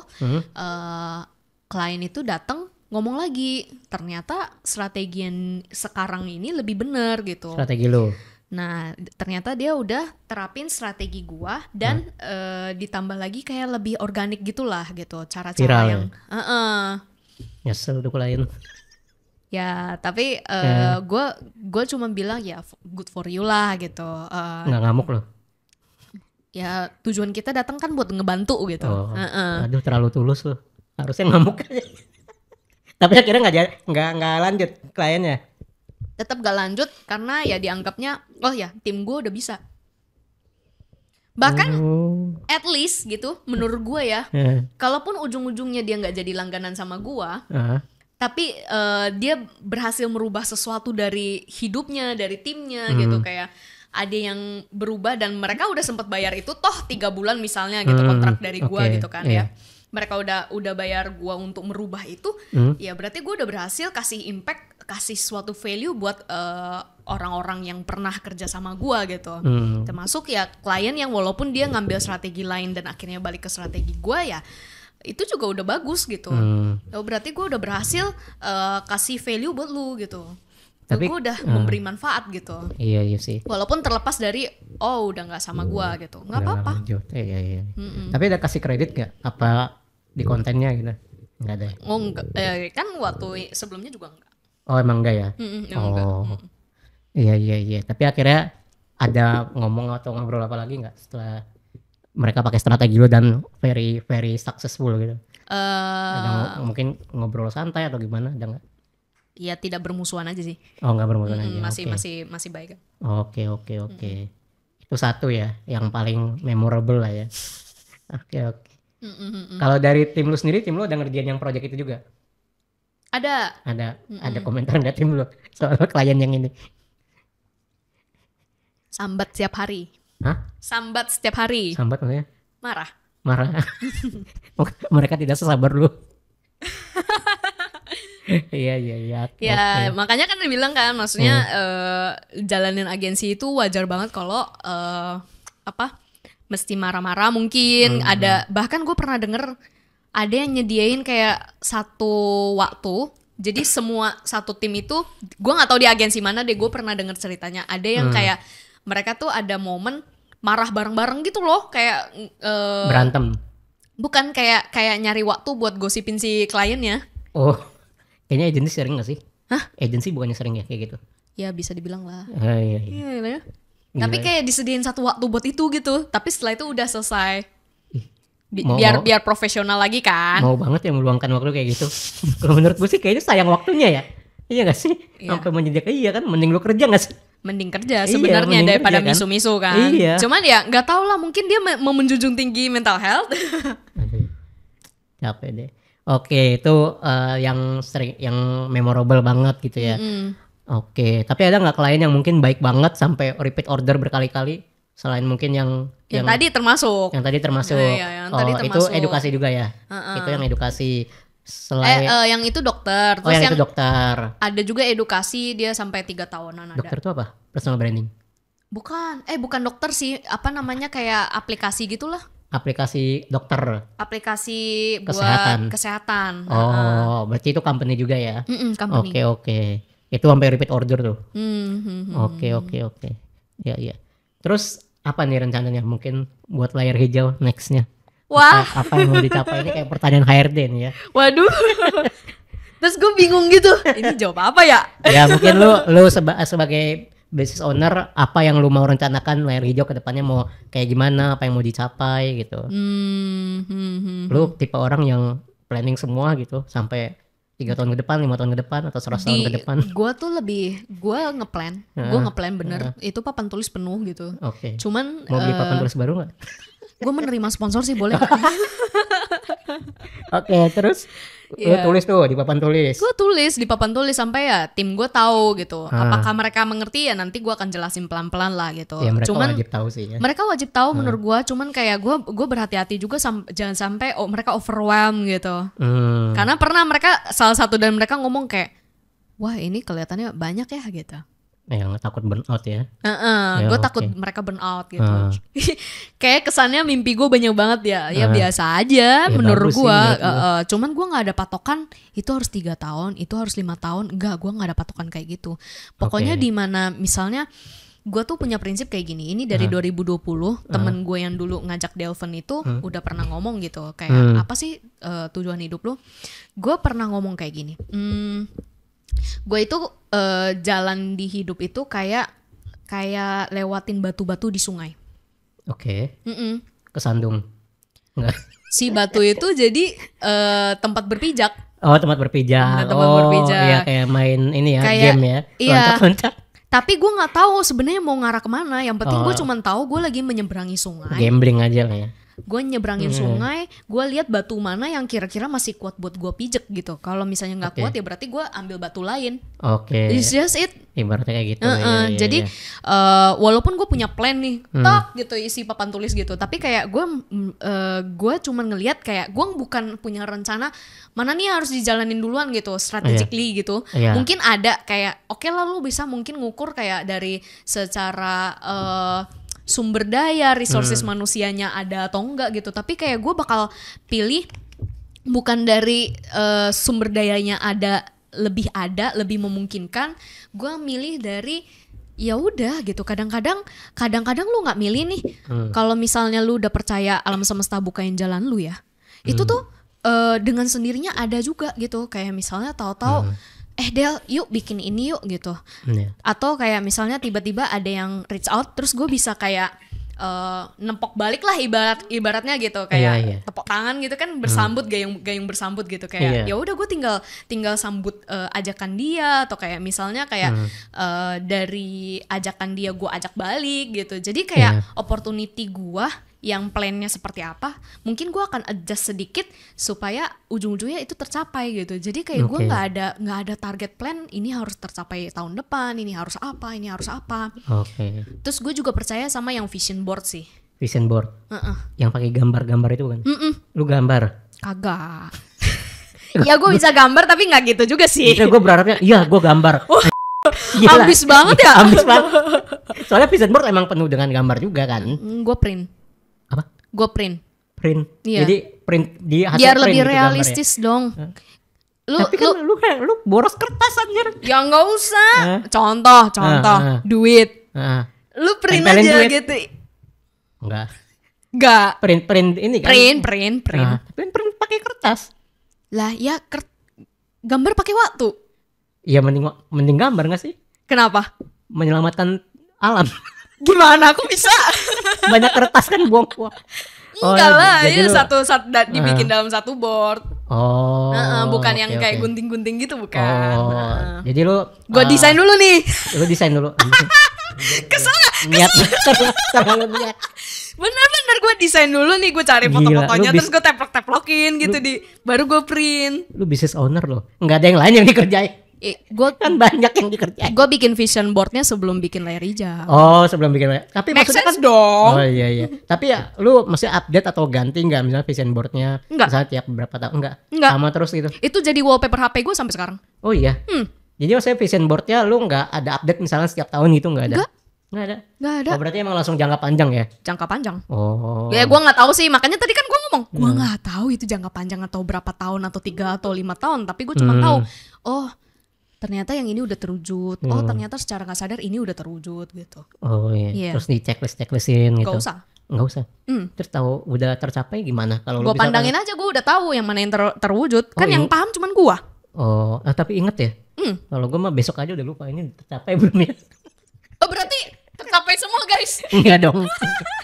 Speaker 2: klien itu datang ngomong lagi, ternyata strategi yang sekarang ini lebih bener gitu.
Speaker 1: Strategi lu.
Speaker 2: Nah ternyata dia udah terapin strategi gua dan ditambah lagi kayak lebih organik gitulah gitu, cara-cara
Speaker 1: Viral
Speaker 2: yang
Speaker 1: Nyesel tuh klien.
Speaker 2: ya tapi gue cuma bilang ya good for you lah gitu.
Speaker 1: Nggak ngamuk loh.
Speaker 2: Ya tujuan kita datang kan buat ngebantu gitu.
Speaker 1: Oh. Aduh, terlalu tulus loh. Harusnya ngamuk aja. Tapi akhirnya nggak lanjut kliennya.
Speaker 2: Tetap gak lanjut karena ya dianggapnya oh ya tim gue udah bisa. Bahkan at least gitu menurut gue ya, kalaupun ujung-ujungnya dia nggak jadi langganan sama gue, tapi dia berhasil merubah sesuatu dari hidupnya, dari timnya gitu, kayak ada yang berubah dan mereka udah sempat bayar itu toh 3 bulan misalnya gitu kontrak dari gue gitu kan ya. mereka udah bayar gue untuk merubah itu, ya berarti gue udah berhasil kasih impact, kasih suatu value buat orang-orang yang pernah kerja sama gue gitu. Termasuk ya klien yang walaupun dia ngambil strategi lain dan akhirnya balik ke strategi gue, ya itu juga udah bagus gitu. Oh, berarti gue udah berhasil kasih value buat lu gitu. Tapi gue udah memberi manfaat gitu.
Speaker 1: Iya sih.
Speaker 2: Walaupun terlepas dari udah nggak sama gue gitu, nggak apa-apa.
Speaker 1: Iya. Tapi ada kasih kredit nggak? Apa di kontennya gitu? Nggak ada.
Speaker 2: Oh enggak, kan waktu sebelumnya juga enggak.
Speaker 1: Oh emang enggak ya?
Speaker 2: Enggak.
Speaker 1: Iya. Tapi akhirnya ada ngomong atau ngobrol apa lagi nggak setelah mereka pakai strategi lo dan very very successful gitu? Ada mungkin ngobrol santai atau gimana? Ada nggak?
Speaker 2: Ya tidak bermusuhan aja sih.
Speaker 1: Oh nggak bermusuhan aja.
Speaker 2: Masih baik.
Speaker 1: Oke. Itu satu ya yang paling memorable lah ya. Oke. Kalau dari tim lu sendiri, tim lu ada ngerjain yang project itu juga? Ada komentar nggak tim lu soal klien yang ini?
Speaker 2: Sambat setiap hari.
Speaker 1: Hah?
Speaker 2: Sambat setiap hari.
Speaker 1: Sambat maksudnya?
Speaker 2: Marah.
Speaker 1: Mereka tidak sesabar lu. Iya.
Speaker 2: Ya makanya kan dia bilang kan, maksudnya jalanin agensi itu wajar banget kalau mesti marah-marah mungkin. Ada, bahkan gue pernah denger ada yang nyediain kayak satu waktu. Jadi semua satu tim itu, gue nggak tahu di agensi mana deh, gue pernah denger ceritanya. Ada yang kayak mereka tuh ada momen marah bareng-bareng gitu loh, kayak
Speaker 1: berantem.
Speaker 2: Bukan, kayak nyari waktu buat gosipin si kliennya.
Speaker 1: Oh, kayaknya agensi sering gak sih? Hah? Agensi bukannya sering ya kayak gitu?
Speaker 2: Ya bisa dibilang lah.
Speaker 1: Iya.
Speaker 2: Tapi kayak disediain satu waktu buat itu gitu. Tapi setelah itu udah selesai. Biar profesional lagi kan.
Speaker 1: Mau banget ya meluangkan waktu kayak gitu. Kalau menurut gue sih kayaknya sayang waktunya ya. Iya gak sih? Sampai menyediakan, iya kan? Mending lu kerja gak sih?
Speaker 2: Mending kerja sebenarnya daripada kerja, kan? Misu-misu kan. Iya. Cuman ya nggak tahu lah, mungkin dia mau menjunjung tinggi mental health.
Speaker 1: Aduh, capek deh. Oke, itu yang sering, yang memorable banget gitu ya. Oke, tapi ada nggak klien yang mungkin baik banget sampai repeat order berkali-kali? Selain mungkin yang
Speaker 2: tadi termasuk.
Speaker 1: Yang tadi termasuk.
Speaker 2: Yang tadi termasuk.
Speaker 1: Itu edukasi juga ya. Itu yang edukasi. Selain
Speaker 2: yang itu dokter.
Speaker 1: Terus yang itu dokter.
Speaker 2: Ada juga edukasi dia sampai 3 tahunan ada.
Speaker 1: Dokter itu apa? Personal branding?
Speaker 2: Bukan dokter sih. Apa namanya, kayak aplikasi gitulah.
Speaker 1: Aplikasi dokter.
Speaker 2: Aplikasi
Speaker 1: kesehatan.
Speaker 2: Buat kesehatan.
Speaker 1: Berarti itu company juga ya?
Speaker 2: Company.
Speaker 1: Oke. Itu sampai repeat order tuh. Oke. Iya. Terus apa nih rencananya mungkin buat layar hijau nextnya?
Speaker 2: Wah.
Speaker 1: Apa yang mau dicapai? Ini kayak pertanyaan HRD nih ya.
Speaker 2: Waduh. Terus gue bingung gitu. Ini jawab apa ya?
Speaker 1: Ya mungkin lu sebagai business owner, apa yang lu mau rencanakan layar hijau ke depannya, mau kayak gimana, apa yang mau dicapai gitu. Lu tipe orang yang planning semua gitu sampai 3 tahun ke depan, 5 tahun ke depan, atau 100 tahun ke depan?
Speaker 2: Gue tuh gue ngeplan bener. Itu papan tulis penuh gitu.
Speaker 1: Oke.
Speaker 2: Cuman
Speaker 1: mau beli papan tulis baru nggak?
Speaker 2: Gue menerima sponsor sih, boleh.
Speaker 1: Oke, terus lu tulis tuh di papan tulis.
Speaker 2: Gue tulis di papan tulis sampai ya tim gue tahu gitu. Apakah mereka mengerti, ya nanti gue akan jelasin pelan-pelan lah gitu.
Speaker 1: Ya, mereka wajib tahu sih ya.
Speaker 2: Mereka wajib tahu menurut gue. Cuman kayak gue berhati-hati juga jangan sampai mereka overwhelm gitu. Karena pernah salah satu dari mereka ngomong kayak, wah ini kelihatannya banyak ya gitu.
Speaker 1: Yang takut burn out ya.
Speaker 2: Gue takut mereka burn out gitu. Kayak kesannya mimpi gue banyak banget ya. Ya biasa aja menurut gue. Cuman gue gak ada patokan itu harus 3 tahun, itu harus 5 tahun. Enggak, gue gak ada patokan kayak gitu. Pokoknya di mana misalnya gue tuh punya prinsip kayak gini. Ini dari 2020 temen gue yang dulu ngajak Delven itu udah pernah ngomong gitu. Kayak apa sih tujuan hidup lu? Gue pernah ngomong kayak gini. Gue itu jalan di hidup itu kayak lewatin batu-batu di sungai.
Speaker 1: Oke. Kesandung. Enggak.
Speaker 2: Si batu itu jadi tempat berpijak.
Speaker 1: Oh, tempat berpijak. Iya, kayak main ini ya, game ya. Loncat-loncat.
Speaker 2: Tapi gue nggak tahu sebenarnya mau ngarah kemana. Yang penting gue cuma tahu gue lagi menyeberangi sungai.
Speaker 1: Gambling aja lah ya.
Speaker 2: gue nyebrangin sungai, gue lihat batu mana yang kira-kira masih kuat buat gue pijek gitu. Kalau misalnya nggak kuat ya berarti gue ambil batu lain.
Speaker 1: It's
Speaker 2: just it.
Speaker 1: Ibaratnya kayak gitu.
Speaker 2: Jadi walaupun gue punya plan nih, gitu isi papan tulis gitu, tapi kayak gue cuman ngelihat kayak gue bukan punya rencana mana nih harus dijalanin duluan gitu, strategically gitu. Mungkin ada kayak oke lah lu bisa mungkin ngukur kayak dari secara sumber daya, resources manusianya ada atau enggak gitu. Tapi kayak gue bakal pilih bukan dari sumber dayanya lebih memungkinkan. Gue milih dari ya udah gitu. Kadang-kadang lu nggak milih nih. Kalau misalnya lu udah percaya alam semesta bukain jalan lu ya, itu tuh dengan sendirinya ada juga gitu. Kayak misalnya tahu-tahu Del yuk bikin ini yuk gitu. Atau kayak misalnya tiba-tiba ada yang reach out, terus gue bisa kayak nempok balik lah ibaratnya gitu, kayak tepuk tangan gitu kan, bersambut gayung bersambut gitu, kayak ya udah gue tinggal sambut ajakan dia, atau kayak misalnya kayak dari ajakan dia gue ajak balik gitu. Jadi kayak opportunity gue yang plannya seperti apa, mungkin gue akan adjust sedikit supaya ujung-ujungnya itu tercapai gitu. Jadi kayak gue nggak ada target plan ini harus tercapai tahun depan, ini harus apa. Terus gue juga percaya sama yang vision board sih.
Speaker 1: Vision board? Yang pakai gambar-gambar itu kan? Lu gambar?
Speaker 2: Kagak. Ya gue bisa gambar tapi nggak gitu juga sih.
Speaker 1: Itu gue berharapnya, iya gue gambar.
Speaker 2: Ambis banget ya.
Speaker 1: Ambis banget. Soalnya vision board emang penuh dengan gambar juga kan?
Speaker 2: Gue print.
Speaker 1: Apa?
Speaker 2: Gue print.
Speaker 1: Iya. Jadi print di hasil
Speaker 2: biar
Speaker 1: print
Speaker 2: lebih
Speaker 1: gitu
Speaker 2: realistis dong.
Speaker 1: Tapi kan lu boros kertas anjir.
Speaker 2: Ya nggak usah. Contoh, duit. Lu print aja duit. Gitu. Enggak.
Speaker 1: Print ini kan.
Speaker 2: Print
Speaker 1: pakai kertas.
Speaker 2: Lah ya gambar pakai waktu.
Speaker 1: Ya mending gambar nggak sih?
Speaker 2: Kenapa?
Speaker 1: Menyelamatkan alam.
Speaker 2: Gimana aku bisa?
Speaker 1: Banyak kertas kan buang-buang.
Speaker 2: Enggak lah, ini satu dibikin dalam satu board. Bukan yang kayak gunting-gunting gitu, bukan.
Speaker 1: Jadi lu
Speaker 2: gue desain dulu nih.
Speaker 1: Lu desain dulu.
Speaker 2: Kesel gak?
Speaker 1: Niat.
Speaker 2: Bener-bener gue desain dulu nih, gue cari foto-fotonya, terus gue teplok-teplokin gitu, baru gue print.
Speaker 1: Lu business owner loh, nggak ada yang lain yang dikerjain.
Speaker 2: Gue
Speaker 1: kan banyak yang dikerjain.
Speaker 2: Gue bikin vision boardnya sebelum bikin layar hijau.
Speaker 1: Sebelum bikin layar. Tapi
Speaker 2: make
Speaker 1: maksudnya
Speaker 2: sense kan dong.
Speaker 1: Iya. Tapi ya lu mesti update atau ganti nggak misalnya vision boardnya?
Speaker 2: Enggak.
Speaker 1: Misalnya tiap berapa tahun? Enggak. Sama terus gitu.
Speaker 2: Itu jadi wallpaper HP gue sampai sekarang.
Speaker 1: Oh iya. Jadi maksudnya vision boardnya lu nggak ada update misalnya setiap tahun gitu, nggak ada? Nggak ada. Oh berarti emang langsung jangka panjang ya? Jangka
Speaker 2: panjang. Ya gue nggak tahu sih, makanya tadi kan gue ngomong gue nggak tahu itu jangka panjang atau berapa tahun atau 3 atau 5 tahun, tapi gue cuma tahu ternyata yang ini udah terwujud. Ternyata secara nggak sadar ini udah terwujud gitu.
Speaker 1: Terus di checklistin gitu. Nggak usah.
Speaker 2: Terus
Speaker 1: tahu udah tercapai gimana? Kalau
Speaker 2: gue pandangin aja, gue udah tahu yang mana yang terwujud. Kan yang paham cuman gue.
Speaker 1: Tapi inget ya. Kalau gue mah besok aja udah lupa ini tercapai belum ya.
Speaker 2: Berarti tercapai semua guys.
Speaker 1: Enggak dong.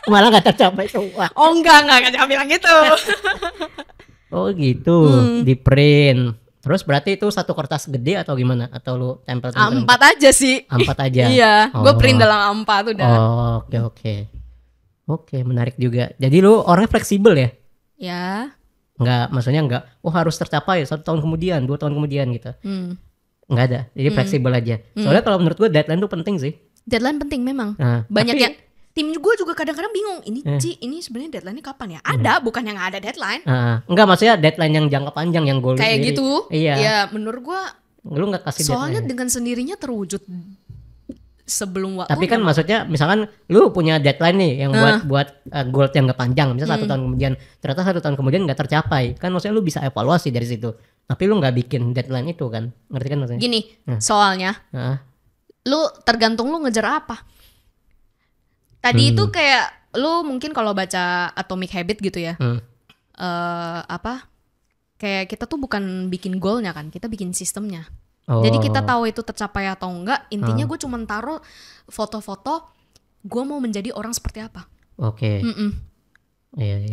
Speaker 1: Malah nggak tercapai semua.
Speaker 2: Enggak jangan bilang gitu.
Speaker 1: Gitu. Di print. Terus berarti itu satu kertas gede atau gimana? Atau lu tempel?
Speaker 2: A4 aja sih.
Speaker 1: A4 aja?
Speaker 2: Iya, gue print dalam A4 udah.
Speaker 1: Oke, menarik juga. Jadi lu orangnya fleksibel ya?
Speaker 2: Ya.
Speaker 1: Maksudnya harus tercapai 1 tahun kemudian, 2 tahun kemudian gitu. Nggak ada, jadi fleksibel aja. Soalnya kalau menurut gue deadline tuh penting sih.
Speaker 2: Deadline penting memang. Banyak yang tim gue juga kadang-kadang bingung, ini sebenarnya deadline-nya kapan ya? Ada, bukan yang ada deadline.
Speaker 1: Enggak, maksudnya deadline yang jangka panjang, yang goal
Speaker 2: kayak
Speaker 1: sendiri.
Speaker 2: gitu.
Speaker 1: Iya.
Speaker 2: Ya menurut gue
Speaker 1: lu nggak kasih
Speaker 2: soalnya
Speaker 1: deadline.
Speaker 2: dengan sendirinya terwujud sebelum waktu.
Speaker 1: Tapi kan maksudnya misalkan lu punya deadline nih yang buat goal yang panjang, misalnya 1 tahun kemudian, ternyata 1 tahun kemudian nggak tercapai, kan maksudnya lu bisa evaluasi dari situ. Tapi lu nggak bikin deadline itu kan, ngerti kan maksudnya?
Speaker 2: Gini, soalnya lu tergantung lu ngejar apa. Tadi itu kayak lu mungkin kalau baca Atomic Habit gitu ya, kayak kita tuh bukan bikin goalnya kan, kita bikin sistemnya. Jadi kita tahu itu tercapai atau enggak. Intinya gue cuma taruh foto-foto gue mau menjadi orang seperti apa.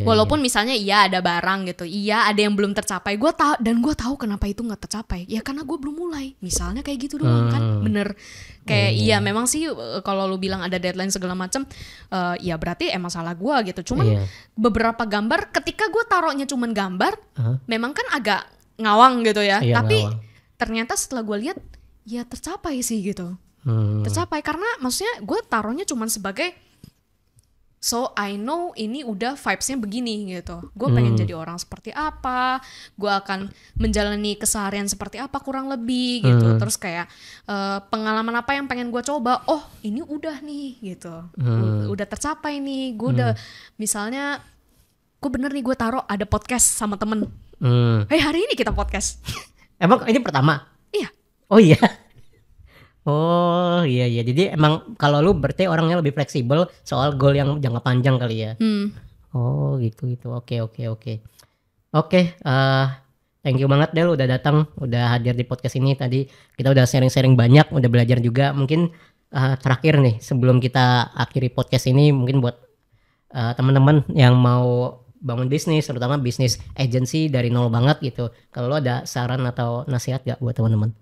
Speaker 2: Walaupun misalnya iya ada barang gitu, iya ada yang belum tercapai, gue tahu kenapa itu nggak tercapai, ya karena gue belum mulai, misalnya kayak gitu doang kan, bener. Kayak iya memang sih kalau lu bilang ada deadline segala macam, ya berarti emang salah gue gitu. Cuman beberapa gambar ketika gue taruhnya cuman gambar, memang kan agak ngawang gitu ya, tapi ternyata setelah gue lihat ya tercapai sih gitu, tercapai karena maksudnya gue taruhnya cuman sebagai so I know ini udah vibes-nya begini gitu. Gue pengen jadi orang seperti apa, gue akan menjalani keseharian seperti apa kurang lebih gitu. Terus kayak pengalaman apa yang pengen gue coba, oh ini udah nih gitu, udah tercapai nih. Gue udah misalnya, gue bener nih gue taruh ada podcast sama temen. Hari ini kita podcast.
Speaker 1: Emang ini pertama?
Speaker 2: Iya.
Speaker 1: Oh iya. Oh iya. Jadi emang kalau lu berarti orangnya lebih fleksibel soal goal yang jangka panjang kali ya. Oh gitu. Oke. Thank you banget Del udah datang, udah hadir di podcast ini. Tadi kita udah sharing banyak, udah belajar juga. Mungkin terakhir nih sebelum kita akhiri podcast ini, mungkin buat teman-teman yang mau bangun bisnis, terutama bisnis agency dari nol banget gitu. Kalau lo ada saran atau nasihat gak buat teman-teman?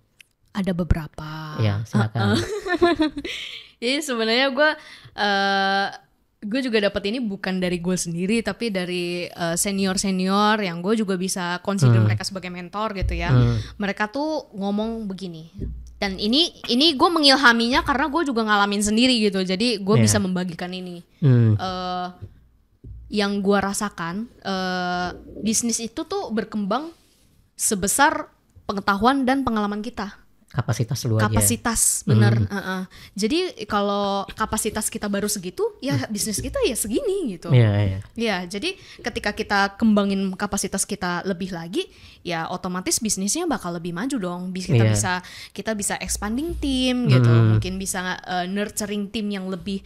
Speaker 2: Ada beberapa.
Speaker 1: Ya silakan.
Speaker 2: Jadi sebenarnya gue juga dapat ini bukan dari gue sendiri, tapi dari senior yang gue juga bisa consider mereka sebagai mentor gitu ya. Mereka tuh ngomong begini. Dan ini gue mengilhaminya karena gue juga ngalamin sendiri gitu. Jadi gue bisa membagikan ini. Yang gue rasakan, bisnis itu tuh berkembang sebesar pengetahuan dan pengalaman kita.
Speaker 1: Kapasitas lu aja.
Speaker 2: Kapasitas, bener. Jadi kalau kapasitas kita baru segitu, ya bisnis kita ya segini gitu. Iya, jadi ketika kita kembangin kapasitas kita lebih lagi, ya otomatis bisnisnya bakal lebih maju dong. Kita bisa expanding tim gitu, mungkin bisa nurturing tim yang lebih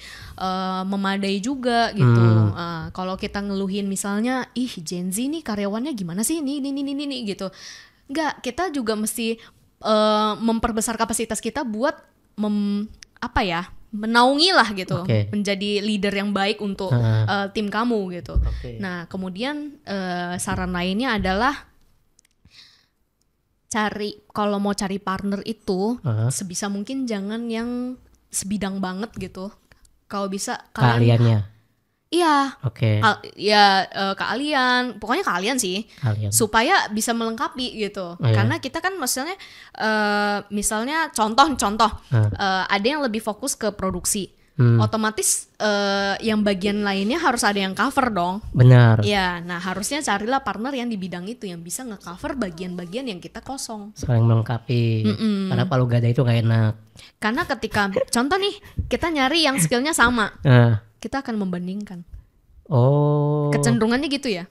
Speaker 2: memadai juga gitu. Kalau kita ngeluhin misalnya, Gen Z nih karyawannya gimana sih, ini gitu. Enggak, kita juga mesti memperbesar kapasitas kita buat menaungi lah gitu, menjadi leader yang baik untuk tim kamu gitu. Nah kemudian saran lainnya adalah kalau mau cari partner itu sebisa mungkin jangan yang sebidang banget gitu. Kalau bisa
Speaker 1: keahliannya.
Speaker 2: Iya, keahlian, pokoknya keahlian sih, supaya bisa melengkapi gitu. Karena kita kan misalnya contoh, ada yang lebih fokus ke produksi, otomatis yang bagian lainnya harus ada yang cover dong.
Speaker 1: Benar.
Speaker 2: Ya, nah harusnya carilah partner yang di bidang itu yang bisa nge-cover bagian-bagian yang kita kosong.
Speaker 1: Saling melengkapi. Karena kalau gak ada itu gak enak.
Speaker 2: Karena ketika contoh nih kita nyari yang skillnya sama. Kita akan membandingkan. Kecenderungannya gitu ya.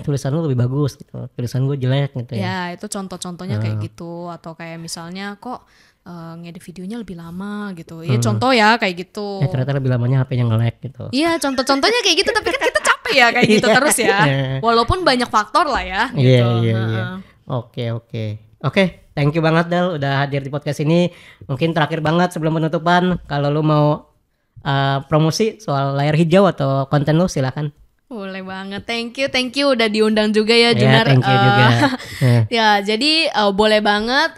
Speaker 1: Tulisan lu lebih bagus gitu, tulisan gue jelek gitu ya.
Speaker 2: Ya itu contoh-contohnya kayak gitu. Atau kayak misalnya kok ngedit videonya lebih lama gitu. Ya contoh ya kayak gitu.
Speaker 1: Ternyata lebih lamanya HP-nya nge-lag gitu.
Speaker 2: Iya contoh-contohnya kayak gitu. Tapi kan kita capek ya kayak gitu terus ya. Walaupun banyak faktor lah ya gitu.
Speaker 1: Iya. Oke, thank you banget Del udah hadir di podcast ini. Mungkin terakhir banget sebelum penutupan, kalau lu mau promosi soal layar hijau atau konten lu silakan.
Speaker 2: Boleh banget, thank you udah diundang juga ya Junar.
Speaker 1: Thank you juga.
Speaker 2: Ya jadi boleh banget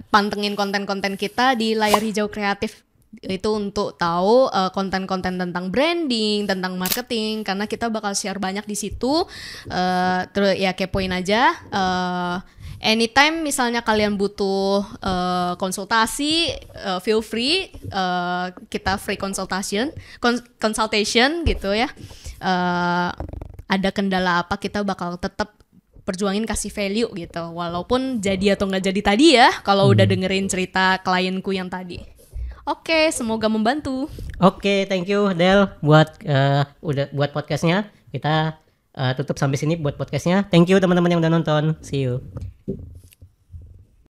Speaker 2: pantengin konten-konten kita di Layar Hijau Kreatif. Itu untuk tahu konten-konten tentang branding, tentang marketing, karena kita bakal share banyak di situ. Terus ya kepoin aja. Anytime misalnya kalian butuh konsultasi, feel free, kita free consultation gitu ya. Ada kendala apa kita bakal tetap perjuangin kasih value gitu, walaupun jadi atau nggak jadi tadi ya. Kalau udah dengerin cerita klienku yang tadi. Oke, semoga membantu. Oke,
Speaker 1: thank you Del buat podcastnya. Kita tutup sampai sini buat podcastnya. Thank you teman-teman yang udah nonton. See you.